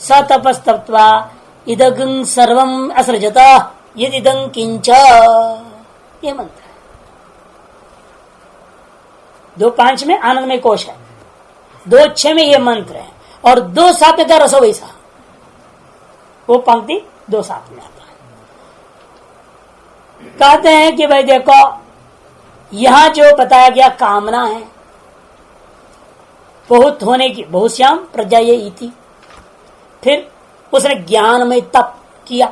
S1: स तपस्तप्त्वा इदगं सर्वम असृजत यदिदं किंच, ये मंत्र है। 2:5 में आनंदमय कोश है, 2:6 में ये मंत्र है, और 2:7 का रसो वैसा, वो पंक्ति 2:7 में आता है। कहते हैं कि भाई देखो, यहां जो बताया गया कामना है, बहुत होने की, बहुश्याम प्रजा ये इति। फिर उसने ज्ञान में तप किया,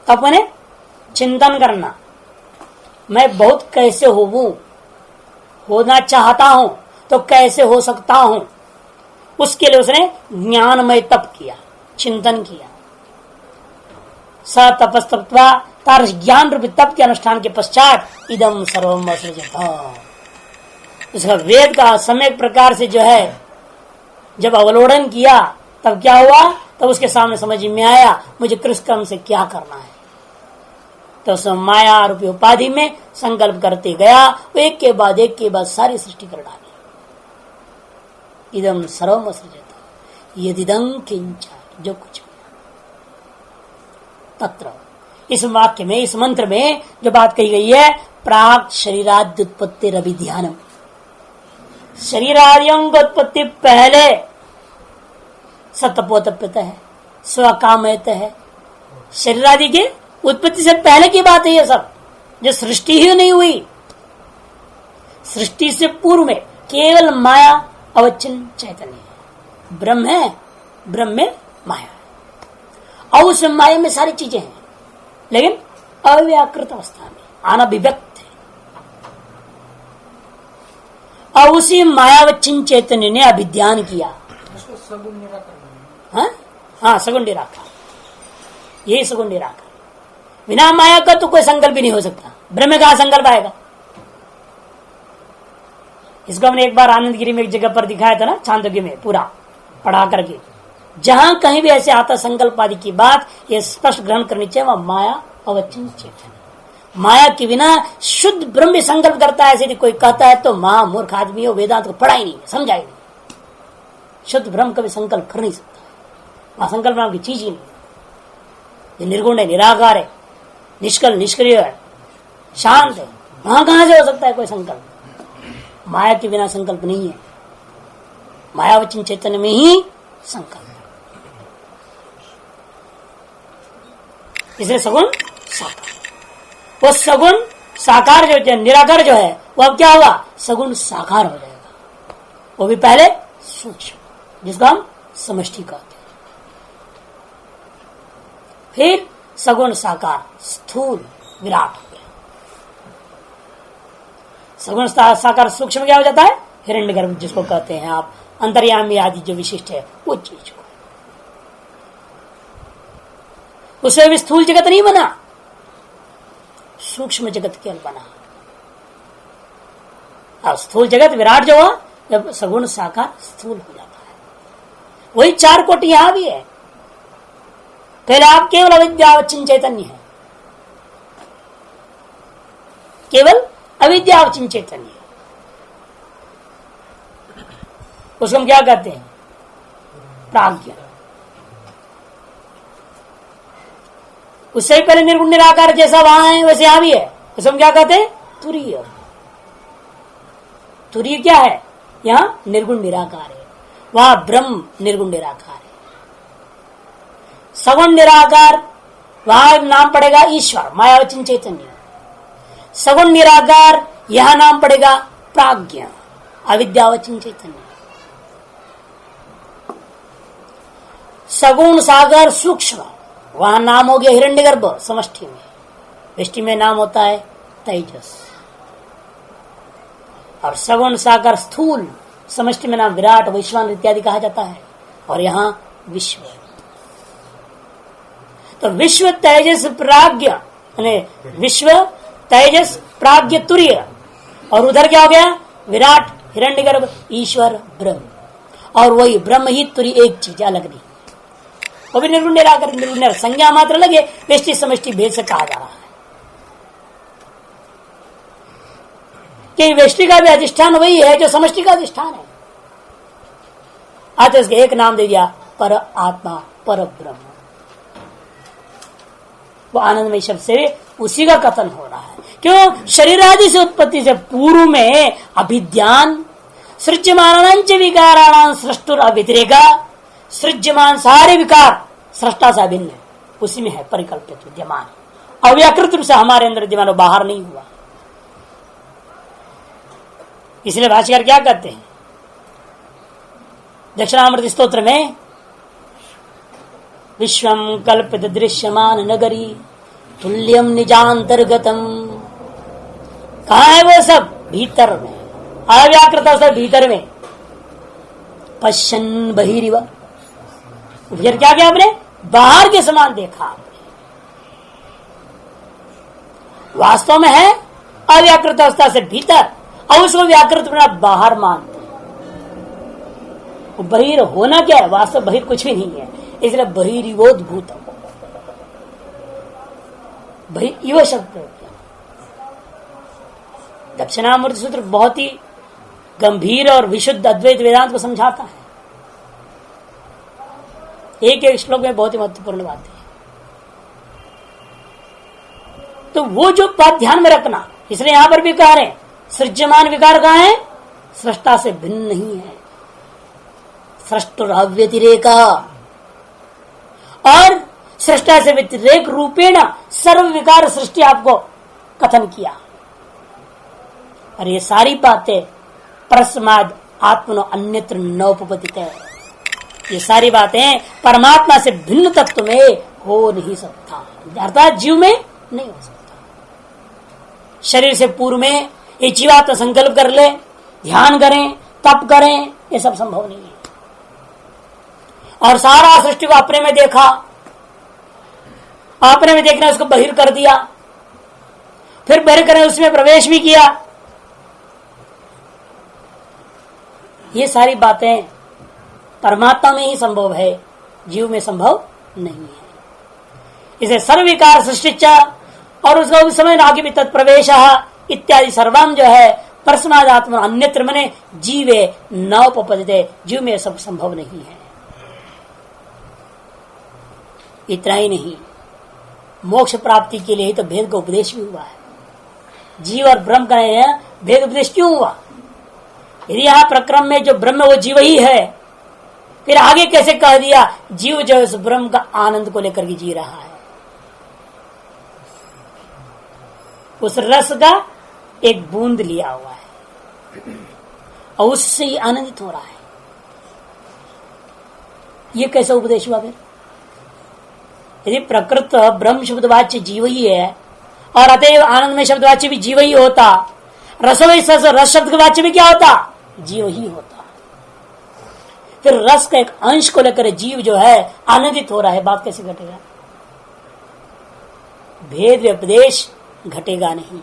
S1: तप ने चिंतन करना, मैं बहुत कैसे होना चाहता हूं, तो कैसे हो सकता हूं, उसके लिए उसने ज्ञानमय तप किया, चिंतन किया। स तपस्तप्त्वा, तार ज्ञान रूपी तप के अनुष्ठान के पश्चात इदम सर्वम असृजत, उसका वेद का सम्यक प्रकार से जो है जब अवलोकन किया, तब क्या हुआ? तब उसके सामने समझ में आया मुझे कृष्ण कर्म से क्या करना है। तो सब माया रूपी उपाधि में संकल्प करते गया, वो एक के बाद सारी सृष्टि कर डाली। इदम सर्वम असृजत, यदिदं किंच, जो कुछ तत्र, इस वाक्य में, इस मंत्र में जो बात कही गई है, प्राक शरीराद्य उत्पत्ति अभिध्यानम, शरीरादियों की उत्पत्ति पहले सतपोतप्यत है, स्वकामयत है। शरीरादि की उत्पत्ति से पहले की बात है ये सब, जो सृष्टि ही नहीं हुई। सृष्टि से पूर्व में केवल माया अवच्छिन्न चैतन्य है, ब्रह्म है, ब्रह्म में माया है, और उस माया में सारी चीजें हैं, लेकिन अव्याकृत अवस्था में, अनभिव्यक्त है। और उसी मायावच्छिन्न चैतन्य ने अभिध्यान किया। हाँ, सगुण निराकार, यही सगुण निराकार। बिना माया का तो कोई संकल्प भी नहीं हो सकता। ब्रह्म का संकल्प आएगा। इसको हमने एक बार आनंदगिरी में एक जगह पर दिखाया था ना, छांदोग्य में पूरा पढ़ा करके, जहां कहीं भी ऐसे आता संकल्प आदि की बात, ये स्पष्ट ग्रहण करनी चाहिए, वह माया अवच्छिन्न चेतन। माया के बिना शुद्ध ब्रह्म संकल्प करता है, यदि कोई कहता है तो मां मूर्ख आदमी हो, वेदांत को पढ़ा ही नहीं, समझा ही नहीं। शुद्ध ब्रह्म कभी संकल्प कर नहीं सकता। वहां संकल्प नाम की चीज ही नहीं। ये निर्गुण है, निराकार है, निष्कल निष्क्रिय है, शांत है, वहां कहां से हो सकता है कोई संकल्प? माया के बिना संकल्प नहीं है। मायावचन चैतन्य में ही संकल्प है। इसलिए सगुण साकार, वो सगुण साकार जो निराकार जो है, वो अब क्या होगा? सगुण साकार हो जाएगा। वो भी पहले सूक्ष्म, जिसको हम समष्टि कहते हैं। फिर सगुण साकार स्थूल विराट हो गया। सगुण साकार सूक्ष्म क्या हो जाता है? हिरण्यगर्भ, जिसको कहते हैं आप, अंतर्यामी आदि जो विशिष्ट है वो चीज को। उससे भी स्थूल जगत नहीं बना, सूक्ष्म जगत केवल बना। अब स्थूल जगत विराट जो हुआ, जब सगुण साकार स्थूल हो जाता है। वही चार कोटि यहां भी है। पहले आप केवल अविद्यावच्छिन्न चैतन्य है, केवल अविद्यावच्छिन्न चैतन्य। उसको हम क्या कहते हैं? प्राज्ञ। उससे पहले निर्गुण निराकार जैसा वहां है वैसे यहां भी है। उसको हम क्या कहते हैं? तुरीय। तुरीय क्या है? यहां निर्गुण निराकार है, वहां ब्रह्म निर्गुण निराकार है। सगुण निराकार वहां नाम पड़ेगा ईश्वर, मायावचन चैतन्य। सगुण निराकार यहां नाम पड़ेगा प्राज्ञ, अविद्यावचन चैतन्य। सगुण सागर सूक्ष्म, वहां नाम हो गया हिरण्यगर्भ समष्टि में। वृष्टि में नाम होता है तेजस। और सगुण सागर स्थूल समष्टि में नाम विराट, वैश्वान इत्यादि कहा जाता है। और यहां विश्व। तो विश्व तेजस प्राज्ञ, विश्व तेजस प्राज्ञ तुर्य, और उधर क्या हो गया? विराट हिरण्यगर्भ ईश्वर ब्रह्म। और वही ब्रह्म ही तुर्य, एक चीज अलग नहीं। वो भी निर्गुण निराकार, निर्गुण संज्ञा मात्र लगे, व्यष्टि समष्टि भेद से कहा जा रहा है कि व्यष्टि का भी अधिष्ठान वही है जो समष्टि का अधिष्ठान है। आज इसके एक नाम दे दिया, पर आत्मा, पर ब्रह्म। वो आनंदमय शब्द से उसी का कथन हो रहा है। क्यों? शरीर आदि से उत्पत्ति से पूर्व में अभिध्यान सृज्यमान विकाराणां सृष्टुर अव्यतिरेका, सृज्यमान सारे विकार सृष्टा से अभिन्न है, उसी में है परिकल्पित विद्यमान, अव्याकृत रूप से हमारे अंदर विद्यमान, बाहर नहीं हुआ। इसलिए भाष्यकार क्या कहते हैं दक्षिणामृत स्तोत्र में? विश्वम कल्पित दृश्यमान नगरी तुल्यम निजांतर्गतम। कहा है वो सब? भीतर में, अव्याकृत अवस्था भीतर में। पश्यन बहिरिव, फिर क्या किया आपने? बाहर के समान देखा आपने। वास्तव में है अव्याकृत अवस्था से भीतर, और उसको व्याकृत बना बाहर मानते। बहिर होना क्या है? वास्तव बहिर कुछ भी नहीं है। इसलिए बहिरिवोद्भूत, बहिर शब्द प्रयोग किया। दक्षिणामूर्त सूत्र बहुत ही गंभीर और विशुद्ध अद्वैत वेदांत को समझाता है। एक एक श्लोक में बहुत ही महत्वपूर्ण बात है। तो वो जो बात ध्यान में रखना, इसलिए यहां पर भी कह रहे हैं सृज्यमान विकार कहां है? सृष्टा से भिन्न नहीं है, सृष्टुरव्यतिरेका, और सृष्टा से व्यतिरेक रूपेण सर्व विकार सृष्टि आपको कथन किया। और ये सारी बातें परस्माद आत्मनो अन्यत्र नोपपतित है, ये सारी बातें परमात्मा से भिन्न तत्व में हो नहीं सकता, अर्थात जीव में नहीं हो सकता। शरीर से पूर्व में ये जीवात्मा संकल्प कर ले, ध्यान करें, तप करें, ये सब संभव नहीं है। और सारा सृष्टि को अपने में देखा, अपने में देखना उसको बहिर कर दिया, फिर बहिर करने उसमें प्रवेश भी किया। ये सारी बातें परमात्मा में ही संभव है, जीव में संभव नहीं है। इसे सर्वविकार सृष्टि और उसका उस समय आगे भी तत्प्रवेश इत्यादि सर्वम जो है परस्मादात्मा अन्यत्र मने जीवे नौपपदिते, जीव में सब संभव नहीं है। इतना ही नहीं, मोक्ष प्राप्ति के लिए ही तो भेद का उपदेश भी हुआ है। जीव और ब्रह्म का भेद उपदेश क्यों हुआ? यदि यहां प्रक्रम में जो ब्रह्म वो जीव ही है, फिर आगे कैसे कह दिया जीव जो उस ब्रह्म का आनंद को लेकर के जी रहा है? उस रस का एक बूंद लिया हुआ है और उससे ही आनंदित हो रहा है। ये कैसा उपदेश हुआ? फिर यदि प्रकृत ब्रह्म शब्दवाच्य जीव ही है और अतएव आनंद में शब्दवाच्य भी जीव ही होता, रसोई रस शब्द का वाच्य भी क्या होता? जीव ही होता। फिर रस का एक अंश को लेकर जीव जो है आनंदित हो रहा है, बात कैसे घटेगा? भेद व्यपदेश घटेगा नहीं।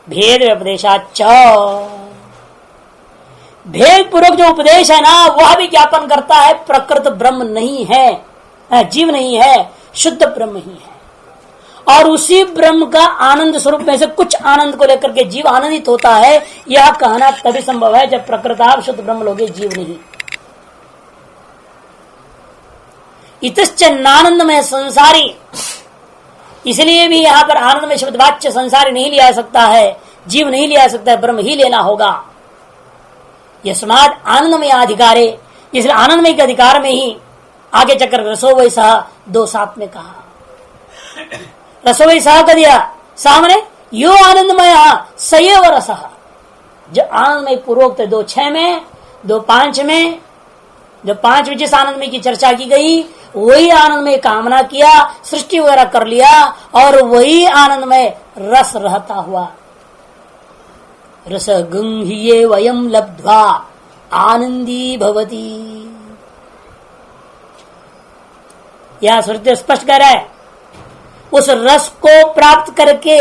S1: भेद व्यपदेशाच, भेद पूर्वक जो उपदेश है ना, वह भी ज्ञापन करता है प्रकृत ब्रह्म नहीं है, जीव नहीं है, शुद्ध ब्रह्म ही है। और उसी ब्रह्म का आनंद स्वरूप में से कुछ आनंद को लेकर के जीव आनंदित होता है। यह कहना तभी संभव है जब प्रकृताप शुद्ध ब्रह्म लोगे, जीव नहीं। इतश्च नानंदमय संसारी, इसलिए भी यहां पर आनंदमय शब्द वाच्य संसारी नहीं लिया सकता है, जीव नहीं लिया सकता है, ब्रह्म ही लेना होगा। यस्मात् आनंदमय अधिकारे, इसलिए आनंदमय के अधिकार में ही आगे चक्कर रसो वै सह 2:7 में कहा। रसो वै सह का दिया सामने, यो आनंदमय सयव रस, जो आनंदमय पूर्वोक्त 2:6 में, 2:5 में, जो 5 में जिस आनंदमय की चर्चा की गई वही आनंदमय कामना किया, सृष्टि वगैरह कर लिया और वही आनंदमय रस रहता हुआ। रस गंहिये वयम लब्ध्वा आनंदी भवती, यह श्रुति स्पष्ट कर रहा है। उस रस को प्राप्त करके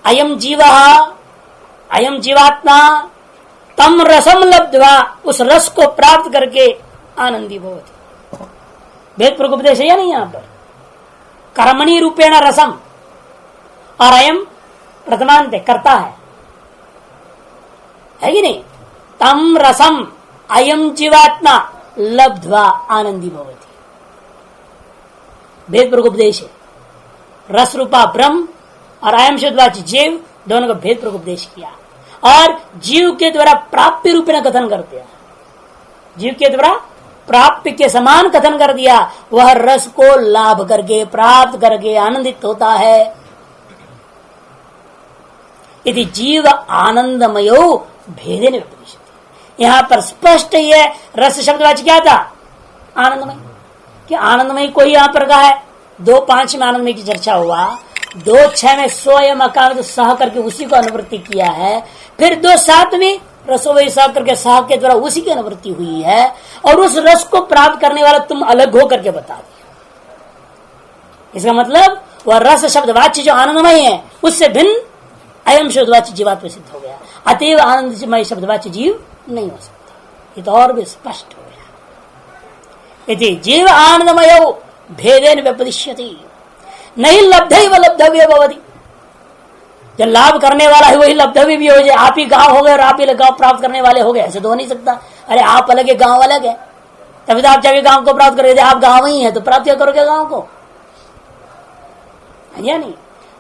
S1: अयम जीव, अयम जीवात्मा तम रसम लब्ध्वा, उस रस को प्राप्त करके आनंदी भवती। भेद पूर्वक उपदेश है या नहीं? यहां पर कर्मणि रूपेण रसम, और अयम प्रथमांत करता है कि नहीं? तम रसम अयम जीवात्मा लब्ध्वा आनंदी भवती, भेद पूर्वक उपदेश है। रस रूपा ब्रह्म और अयम शुद्धवाच्य जीव, दोनों का भेद पूर्वक उपदेश किया और जीव के द्वारा प्राप्ति रूपेण कथन कर दिया। जीव के द्वारा प्राप्ति के समान कथन कर दिया। वह रस को लाभ करके, प्राप्त करके आनंदित होता है। यदि जीव आनंदमयो भेदे न उपदिश्यते, यहां पर स्पष्ट ये रस शब्दवाच्य क्या था? आनंदमय। कि आनंदमय को यहां पर कहा है। 2:5 में आनंदमय की चर्चा हुआ, 2:6 में स्वयं अकाल सह करके उसी को अनुवृत्ति किया है, फिर 2:7 में रसोई सह करके सह के द्वारा उसी की अनुवृत्ति हुई है और उस रस को प्राप्त करने वाला तुम अलग हो करके बता दिया। इसका मतलब वह रस शब्दवाच्य जो आनंदमय है उससे भिन्न अयम शब्दवाच्य जीवात्मा सिद्ध हो गया। अतएव आनंदमय शब्दवाच्य जीव नहीं हो सकता। ये तो और भी स्पष्ट हो गया। यदि जीव आनंदमय भेदेन व्यपदिश्यति नहीं लब्धैव लब्धव्य भवति, जो लाभ करने वाला है वही लब्धव्य भी हो जाए। आप ही गांव हो गए और आप ही गांव प्राप्त करने वाले हो गए, ऐसे तो हो नहीं सकता। अरे आप अलग है, गांव अलग है। तभी तो आप जाके गांव को प्राप्त करोगे। आप गांव ही है तो प्राप्त करोगे गांव को, या नहीं?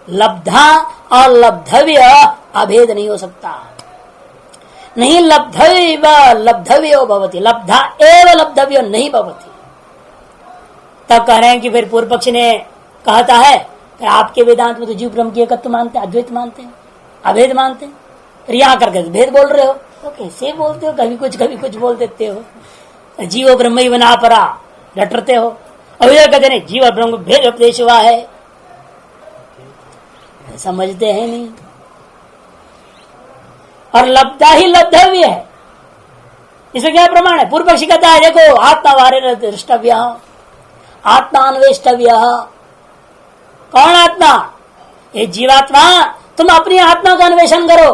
S1: लब्धा और लब्धव्य अभेद नहीं हो सकता। नहीं लब्धव्यो भवति, लब्धा एव लब्धव्यो नहीं भवति। तब कह रहे हैं कि फिर पूर्व पक्ष ने कहता है कि आपके वेदांत में तो जीव ब्रह्म की एकत्व मानते हैं, अद्वैत मानते हैं, अभेद मानते हैं, फिर यहाँ करके भेद बोल रहे हो तो कैसे बोलते हो? कभी कुछ बोल देते हो। जीव ब्रह्म ही बना परा रटते हो। अब इधर कहते नहीं जीव ब्रह्म भेद उपदेश हुआ है, समझते हैं नहीं। और लब्धा ही लब्धव्य है, इसमें क्या प्रमाण है? पूर्व पक्षी कहता है देखो आत्मा वारे दृष्टव्य, आत्मान्वेष्टव्य। कौन आत्मा? ये जीवात्मा। तुम अपनी आत्मा का अन्वेषण करो,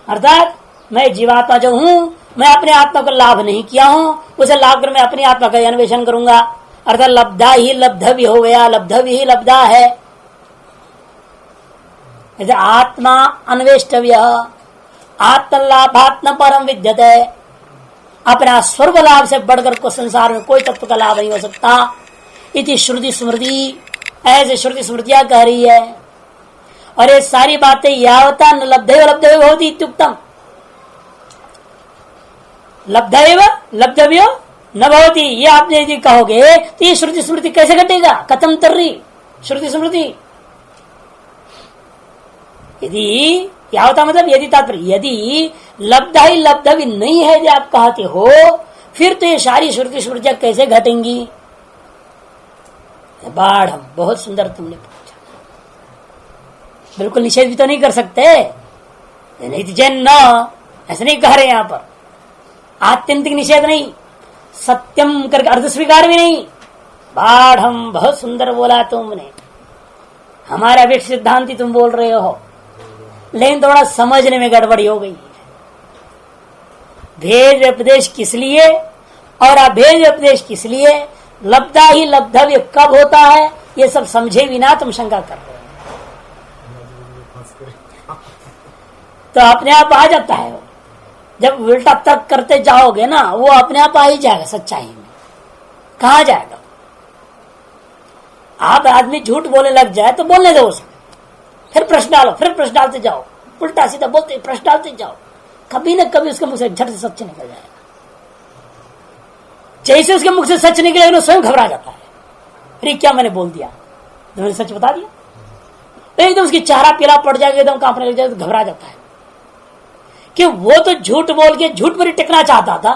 S1: अर्थात मैं जीवात्मा जो हूं, मैं अपने आत्मा को लाभ नहीं किया हूं, उसे लाभ कर मैं अपनी आत्मा का अन्वेषण करूंगा। अर्थात लब्धा ही लब्धव्य हो गया, लब्धव्य ही लब्धा है। आत्मा अन्वेष्टव्य, आत्मलाभात्म परम विद्यते। अपना स्वरूप लाभ से बढ़कर को संसार में कोई तत्व का लाभ नहीं हो सकता। इति श्रुति स्मृति, ऐसे श्रुति स्मृतियां कह रही है। और ये सारी बातें यावता न लब्धैव लब्धव्यो होती इत्युक्तम, लब्धैव लब्धव्यो न भवति, ये आपने यदि कहोगे तो ये श्रुति स्मृति कैसे घटेगा? कथम तर्री श्रुति स्मृति। यदि यावता मतलब यदि तात्पर्य, यदि लब्धा ही लब्धव्य नहीं है यदि आप कहते हो, फिर तो ये सारी श्रुति स्मृतियां कैसे घटेंगी? बाढ़ बहुत सुंदर तुमने पूछा। बिल्कुल निषेध भी तो नहीं कर सकते, नहीं जैन न ऐसे नहीं कह रहे यहां पर। आत्यंतिक निषेध नहीं, सत्यम करके अर्ध स्वीकार भी नहीं। बाढ़ बहुत सुंदर बोला तुमने, हमारे अपेक्ष सिद्धांति तुम बोल रहे हो, लेकिन थोड़ा समझने में गड़बड़ी हो गई। भेद उपदेश किस लिए और अभेद उपदेश किस लिए, लब्धा ही लब्धव्य कब होता है, ये सब समझे बिना तुम शंका कर रहे हो। तो अपने आप आ जाता है वो। जब उल्टा तर्क करते जाओगे ना, वो अपने आप आ ही जाएगा सच्चाई में। कहा जाएगा? आप आदमी झूठ बोलने लग जाए तो बोलने दो उसमें, फिर प्रश्न डालो, फिर प्रश्न डालते जाओ, उल्टा सीधा बोलते प्रश्न डालते जाओ, कभी न कभी उसके मुख से झट से सच निकल जाएगा। जैसे उसके मुख से सच निकले वो स्वयं घबरा जाता है, अरे क्या मैंने बोल दिया, तो मैंने सच बता दिया। एकदम उसकी चेहरा पीला पड़ जाएगा, एकदम कांपने लग जाएगा, तो घबरा जाता है कि वो तो झूठ बोल के झूठ पर ही टिकना चाहता था,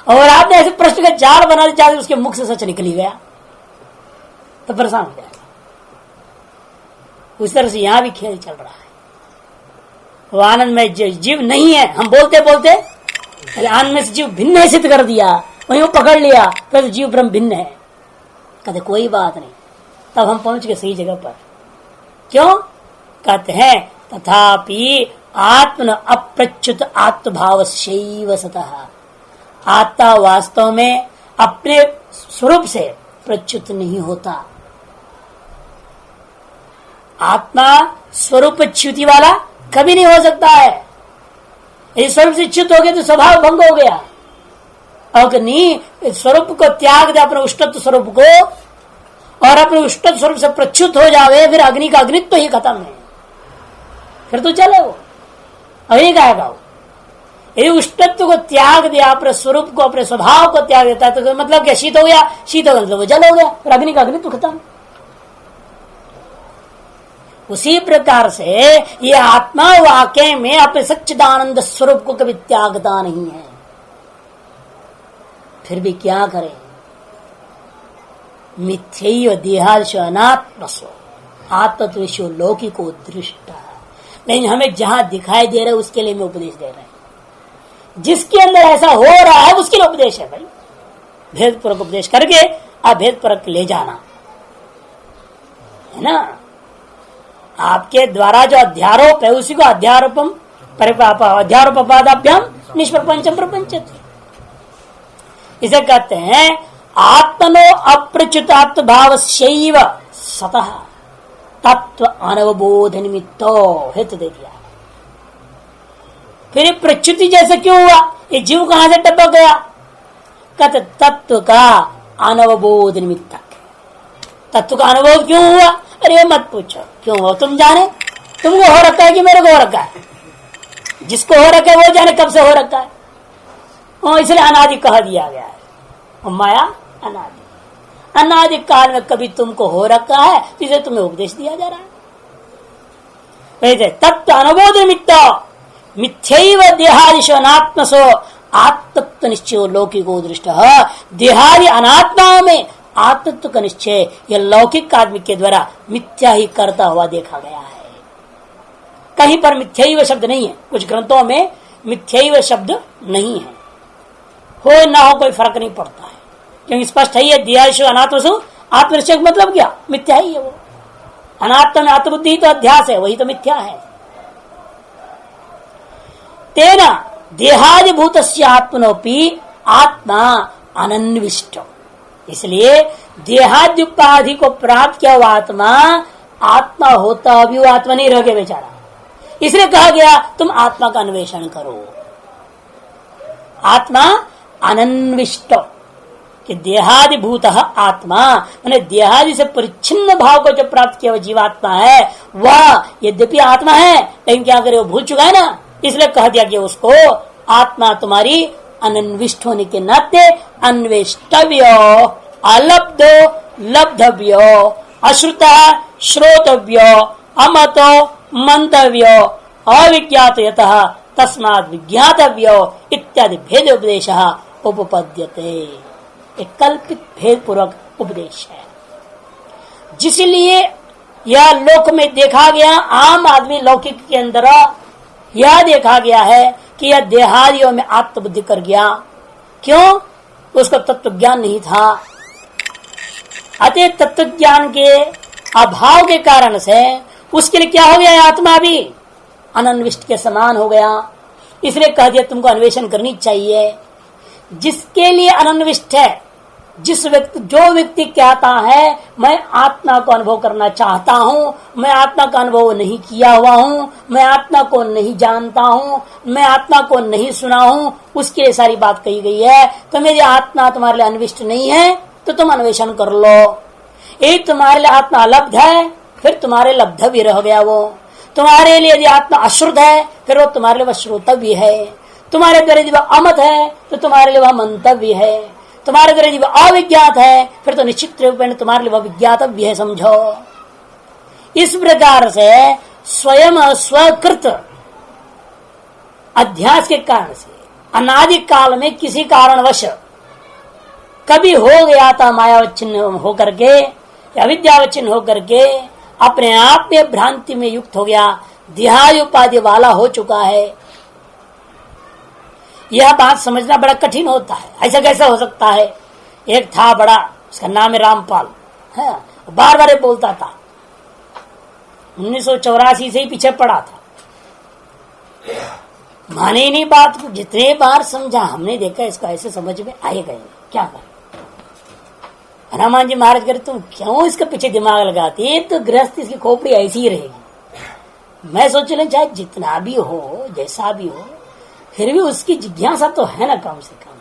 S1: और आपने ऐसे प्रश्न का जाल बना दिया, उसके मुख से सच निकल ही गया, तो परेशान हो जाएगा। उस तरह से यहां भी खेल चल रहा है। वो आनंद में जीव नहीं है, हम बोलते बोलते आनंद में से जीव भिन्न है सिद्ध कर दिया, वहीं वो पकड़ लिया, फिर तो जीव ब्रह्म भिन्न है। कहते कोई बात नहीं, तब हम पहुंच गए सही जगह पर। क्यों? कहते हैं तथापि आत्मन अप्रच्युत आत्मभाव शैव सतः, आत्मा वास्तव में अपने स्वरूप से प्रच्युत नहीं होता। आत्मा स्वरूप च्युति वाला कभी नहीं हो सकता है। यदि स्वरूप से च्युत हो गया तो स्वभाव भंग हो गया। अग्नि स्वरूप को त्याग दे, अपने उष्टत्व स्वरूप को, और अपने उष्टत्व स्वरूप से प्रच्युत हो जावे, फिर अग्नि का अग्नित्व तो ही खत्म है, फिर तो चले वो अग्नि गाएगा वो। यदि उष्टत्व को त्याग दिया, अपने स्वरूप को, अपने स्वभाव को त्याग देता है, तो मतलब क्या? शीत हो गया, शीत हो गया मतलब वो जल हो गया, फिर अग्नि का अग्नित्व तो खत्म। उसी प्रकार से ये आत्मा वाकई में अपने सच्चिदानंद स्वरूप को कभी त्यागता नहीं है। फिर भी क्या करें? मिथ्यैव देहादिषु अनात्मसो आत्मत्वेषु लौकिको दृष्टा। लेकिन हमें जहां दिखाई दे रहा है उसके लिए मैं उपदेश दे रहे हैं। जिसके अंदर ऐसा हो रहा है उसके लिए उपदेश है भाई। भेदपूर्वक उपदेश करके अभेदपूर्वक ले जाना है ना। आपके द्वारा जो अध्यारोप है उसी को अध्यारोपम अध्यारोपादाभ्याम निष्प्रपंचम प्रपंचति, इसे कहते हैं आत्मनो अप्रच्युत आत्मभाव शैव सतः तत्व अनवबोध निमित्तो हेतु दे दिया। फिर प्रच्युति जैसे क्यों हुआ? ये जीव कहां से टपक गया? कत तत्व का अनवबोध निमित्तक। तत्व का अनुभव क्यों हुआ? अरे मत पूछो क्यों हो, तुम जाने। तुमको हो रखा है कि मेरे को हो रखा है? जिसको हो रखा है वो जाने कब से हो रखा है। इसलिए अनादि कह दिया गया है। और माया अनादि, अनादि काल में कभी तुमको हो रखा है, इसे तुम्हें उपदेश दिया जा रहा है। तत्व अनुभव निमित्त मिथ्यैव देहादिशो अनात्मसो आत्मत्व निश्चय लौकिको दृष्ट। देहादि अनात्माओं में आत्मत्व का निश्चय यह लौकिक आदमी के द्वारा मिथ्या ही करता हुआ देखा गया है। कहीं पर मिथ्यैव शब्द नहीं है, कुछ ग्रंथों में मिथ्यैव शब्द नहीं है। हो ना हो कोई फर्क नहीं पड़ता है, क्योंकि स्पष्ट है ये देहादिशो अनात्मसो आत्मनिश्चय मतलब क्या? मिथ्या ही है वो। अनात्म में आत्मबुद्धि तो अध्यास है, वही तो मिथ्या है। तेना देहादिभूत आत्मनोपि आत्मा अनन्विष्ट। इसलिए देहादि उपाधि को प्राप्त किया हुआ आत्मा आत्मा होता भी वो आत्मा नहीं रह गया बेचारा। इसलिए कहा गया तुम आत्मा का अन्वेषण करो। आत्मा अनन्विष्ट कि देहादिभूत आत्मा, मैंने देहादि से परिच्छिन्न भाव को जो प्राप्त किया हुआ जीवात्मा है वह यद्यपि आत्मा है, लेकिन क्या करे वो भूल चुका है ना। इसलिए कह दिया कि उसको आत्मा तुम्हारी अनन्विष्ट होने के नाते अन्वेष्टव्य, अलब्धो लब्धव्य, अश्रुता श्रोतव्य, अमतो मंतव्य, अविज्ञात यतः तस्मात् विज्ञातव्य इत्यादि भेद उपदेश उपपद्यते। एक कल्पित भेद पूर्वक उपदेश है, जिसलिए यह लोक में देखा गया। आम आदमी लौकिक के अंदर यह देखा गया है कि यह देहादियों में आत्मबुद्धि कर गया। क्यों? उसका तत्व ज्ञान नहीं था। अतः तत्व ज्ञान के अभाव के कारण से उसके लिए क्या हो गया? आत्मा भी अनन्विष्ट के समान हो गया। इसलिए कह दिया तुमको अन्वेषण करनी चाहिए। जिसके लिए अनन्विष्ट है, जो व्यक्ति कहता है मैं आत्मा को अनुभव करना चाहता हूँ, मैं आत्मा का अनुभव नहीं किया हुआ हूँ, मैं आत्मा को नहीं जानता हूँ, मैं आत्मा को नहीं सुना हूँ, उसके लिए सारी बात कही गई है। तो मेरी आत्मा तुम्हारे लिए अनविष्ट नहीं है तो तुम अन्वेषण कर लो। एक तुम्हारे लिए आत्मा अलब्ध है, फिर तुम्हारे लब्ध भी रह गया वो। तुम्हारे लिए यदि आत्मा अश्रुत है, फिर वो तुम्हारे लिए वह श्रोतव्य है। तुम्हारे द्वारा यदि वह अमत है तो तुम्हारे लिए वह मंतव्य है। तुम्हारे द्वारा यदि वह अविज्ञात है फिर तो निश्चित रूप में तुम्हारे लिए वह विज्ञातव्य है। समझो, इस प्रकार से स्वयं स्वकृत अध्यास के कारण से अनादि काल में किसी कारणवश कभी हो गया था मायावच्छिन्न होकर के, अविद्यावच्छिन्न होकर के अपने आप में भ्रांति में युक्त हो गया, देहादि उपाधि वाला हो चुका है। यह बात समझना बड़ा कठिन होता है। ऐसा कैसा हो सकता है? एक था बड़ा, उसका नाम है रामपाल, है, बार बार बोलता था। 1984 से ही पीछे पड़ा था, माने ही नहीं बात को। जितने बार समझा हमने, देखा इसका ऐसे समझ में आएगा ही नहीं, क्या करें। हनुमान जी महाराज करे तुम क्यों इसके पीछे दिमाग लगाते, तो गृहस्थ इसकी खोपड़ी ऐसी ही रहेगी। मैं सोच रहा चाहे जितना भी हो, जैसा भी हो, फिर भी उसकी जिज्ञासा तो है ना कम से कम।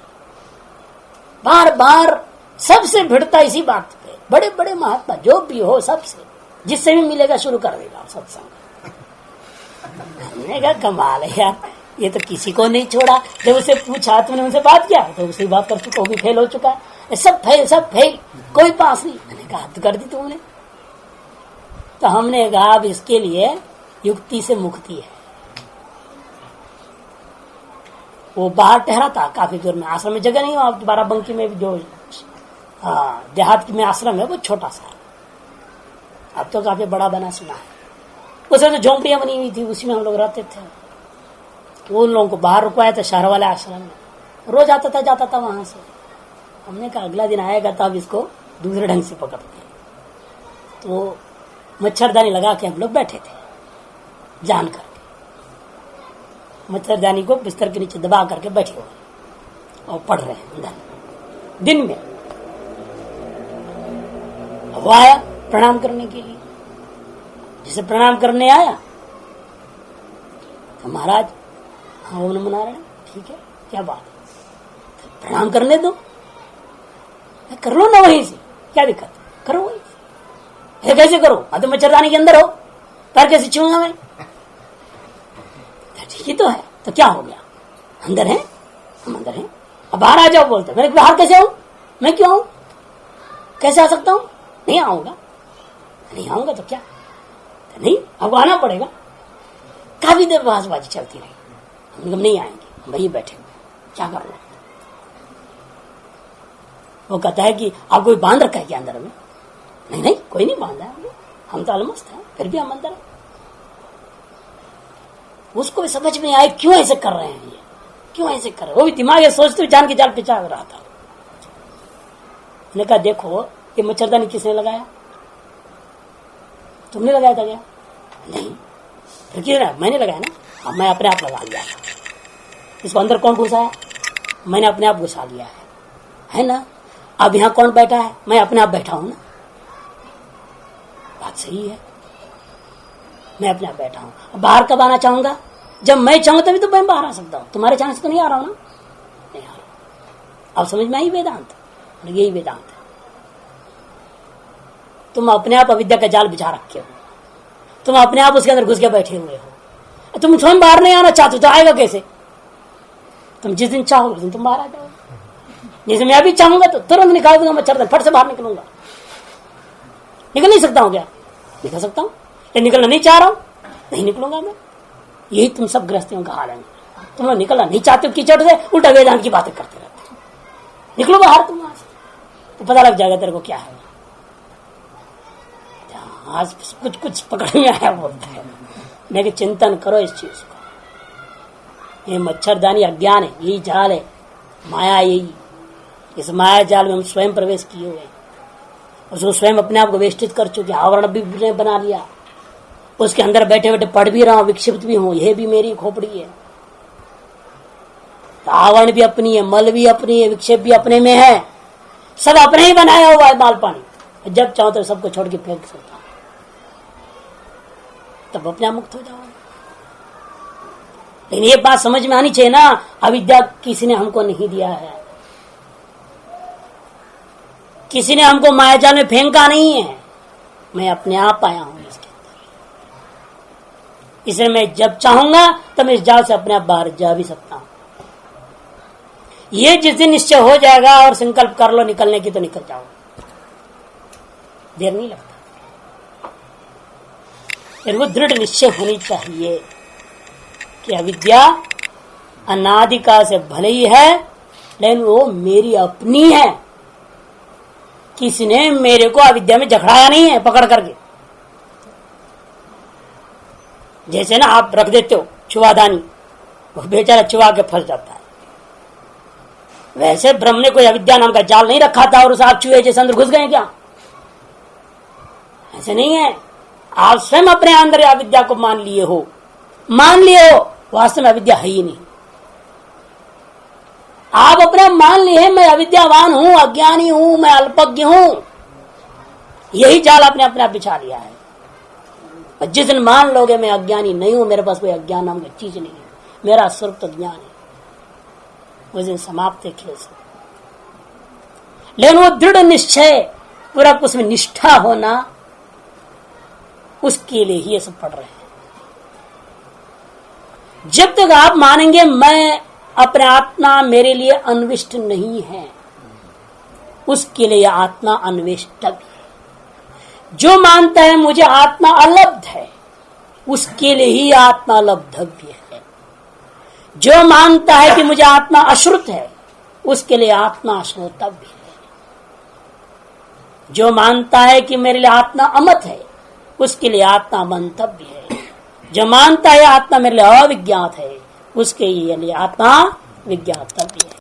S1: बार बार सबसे भिड़ता इसी बात पे। बड़े बड़े महात्मा जो भी हो, सबसे जिससे भी मिलेगा शुरू कर देगा सत्संग। हमने कहा कमाल है यार, ये तो किसी को नहीं छोड़ा। जब उसे पूछा, तुमने उनसे बात किया तो उसी बात कर चुका, वो भी फेल हो चुका है। सब फेल, कोई पास नहीं। मैंने कहा हद कर दी तुमने। तो हमने कहा अब इसके लिए युक्ति से मुक्ति है। वो बाहर ठहरा था काफी दूर में, आश्रम में जगह नहीं। वहां बाराबंकी में जो देहात में आश्रम है वो छोटा सा, अब तो काफी बड़ा बना सुना है। उसमें तो झोंपड़ियां बनी हुई थी, उसी में हम लोग रहते थे। उन लोगों को बाहर रुकवाया था शहर वाले आश्रम में, रोज आता था जाता था वहां से। हमने कहा अगला दिन आएगा तब इसको दूसरे ढंग से पकड़ते। तो मच्छरदानी लगा के हम लोग बैठे थे, जान करके मच्छरदानी को बिस्तर के नीचे दबा करके बैठे हुए और पढ़ रहे हैं अंदर। दिन में वो आया प्रणाम करने के लिए, जिसे प्रणाम करने आया तो महाराज हाँ ओम नमो नारायण, ठीक है क्या बात है, प्रणाम करने दो। कर लो ना वहीं से, क्या दिक्कत, करो वहीं से। कैसे करो, तो मच्छरदानी के अंदर हो, पैर कैसे छूंगा मैं? ठीक ही तो है, तो क्या हो गया, अंदर है, हम अंदर हैं, अब बाहर आ जाओ बोलते, मैं बाहर कैसे आऊं, मैं क्यों आऊं, कैसे आ सकता हूं, नहीं आऊंगा, नहीं आऊंगा तो क्या, तो नहीं अब आना पड़ेगा। काफी देर बहसबाजी चलती रही, हम नहीं आएंगे, वही बैठे हुए, क्या कर रहे, वो कहता है कि आप कोई बांध रखा है क्या अंदर में? नहीं नहीं, कोई नहीं बांधा है, हम तो अलमस्त हैं, फिर भी हम अंदर हैं। उसको भी समझ में आए क्यों ऐसे कर रहे हैं, ये क्यों ऐसे कर रहे हैं, वो भी दिमाग है, सोचते हुए जान के जाल पिछा रहा था। मैंने कहा देखो ये मच्छरदानी किसने लगाया, तुमने लगाया था क्या? नहीं, फिर किसने? मैंने लगाया ना। हाँ, मैं अपने आप लगा लिया था, इसको अंदर कौन घुसाया? मैंने अपने आप घुसा लिया है ना। अब यहां कौन बैठा है? मैं अपने आप बैठा हूं ना, बात सही है, मैं अपने आप बैठा हूं। बाहर कब आना चाहूंगा? जब मैं चाहूं तभी तो मैं बाहर आ सकता हूं, तुम्हारे चांस तो नहीं आ रहा हूं ना, नहीं आ रहा। अब समझ में आई वेदांत, यही वेदांत है। तुम अपने आप अविद्या का जाल बिछा रखे हो, तुम अपने आप उसके अंदर घुस के बैठे हुए हो, तुम स्वयं बाहर नहीं आना चाहते तो आएगा कैसे? तुम जिस दिन चाहोगे उस दिन तुम बाहर आ जाओगे। जैसे मैं अभी चाहूंगा तो तुरंत निकाल दूंगा मच्छरदानी, फट से बाहर निकलूंगा। निकल नहीं सकता हूं क्या? निकल सकता हूं, लेकिन निकलना नहीं चाह रहा हूं, नहीं निकलूंगा मैं। यही तुम सब गृहस्थियों का हाल है, तुम लोग निकलना नहीं चाहते हो कीचड़ से, उल्टा वेदांत की बातें करते रहते हो। निकलो बाहर तुम, आज तो पता लग जाएगा तेरे को क्या है। आज कुछ कुछ पकड़ में आया बोलता है, मैं चिंतन करो इस चीज को। ये मच्छरदानी अज्ञान है, यही जाल है, माया यही। इस माया जाल में हम स्वयं प्रवेश किए हुए, उसको स्वयं अपने आप को वेष्टित कर चुके, आवरण भी बना लिया, उसके अंदर बैठे बैठे पढ़ भी रहा हूं, विक्षिप्त भी हूं, यह भी मेरी खोपड़ी है। तो आवरण भी अपनी है, मल भी अपनी है, विक्षेप भी अपने में है, सब अपने ही बनाया हुआ है माल पानी। जब चाहो तो सबको छोड़ के फेंक सकता हूं, तब अपने आप मुक्त हो जाओगे। लेकिन ये बात समझ में आनी चाहिए ना, अविद्या किसी ने हमको नहीं दिया है, किसी ने हमको मायाजाल में फेंका नहीं है, मैं अपने आप आया हूं इसके अंदर। इसलिए मैं जब चाहूंगा तब इस जाल से अपने आप बाहर जा भी सकता हूं। ये जिस दिन निश्चय हो जाएगा और संकल्प कर लो निकलने की, तो निकल जाओ, देर नहीं लगता। फिर वो दृढ़ निश्चय होनी चाहिए कि अविद्या अनादिकाल से भले ही है, लेकिन वो मेरी अपनी है। किसी ने मेरे को अविद्या में जकड़ाया नहीं है पकड़ करके। जैसे ना आप रख देते हो चुवादानी, वो बेचारा चुवा के फंस जाता है, वैसे ब्रह्म ने कोई अविद्या नाम का जाल नहीं रखा था और उसे आप चूहे जैसे अंदर घुस गए क्या? ऐसे नहीं है। आप स्वयं अपने अंदर अविद्या को मान लिए हो, वास्तव में अविद्या है ही नहीं। आप अपने मान लिए मैं अविद्यावान हूं, अज्ञानी हूं, मैं अल्पज्ञ हूं, यही जाल आपने अपने आप बिछा लिया है। और जिस दिन मान लोगे मैं अज्ञानी नहीं हूं, मेरे पास कोई अज्ञान नाम की चीज नहीं है, मेरा स्वरूप तो ज्ञान है, उस दिन समाप्त है खेल से। लेकिन वो दृढ़ निश्चय, पूरा उसमें निष्ठा होना, उसके लिए ही ये सब पढ़ रहे हैं। जब तक आप मानेंगे मैं अपने आत्मा मेरे लिए अन्विष्ट नहीं है, उसके लिए आत्मा अन्वेष्टव्य है। जो मानता है मुझे आत्मा अलब्ध है, उसके लिए ही आत्मा लब्धव्य है। जो मानता है कि मुझे आत्मा अश्रुत है, उसके लिए आत्मा अश्रोतव्य है। जो मानता है कि मेरे लिए आत्मा अमत है, उसके लिए आत्मा मंतव्य है। जो मानता है आत्मा मेरे लिए अविज्ञात है, उसके लिए आत्मा विज्ञातव्य है।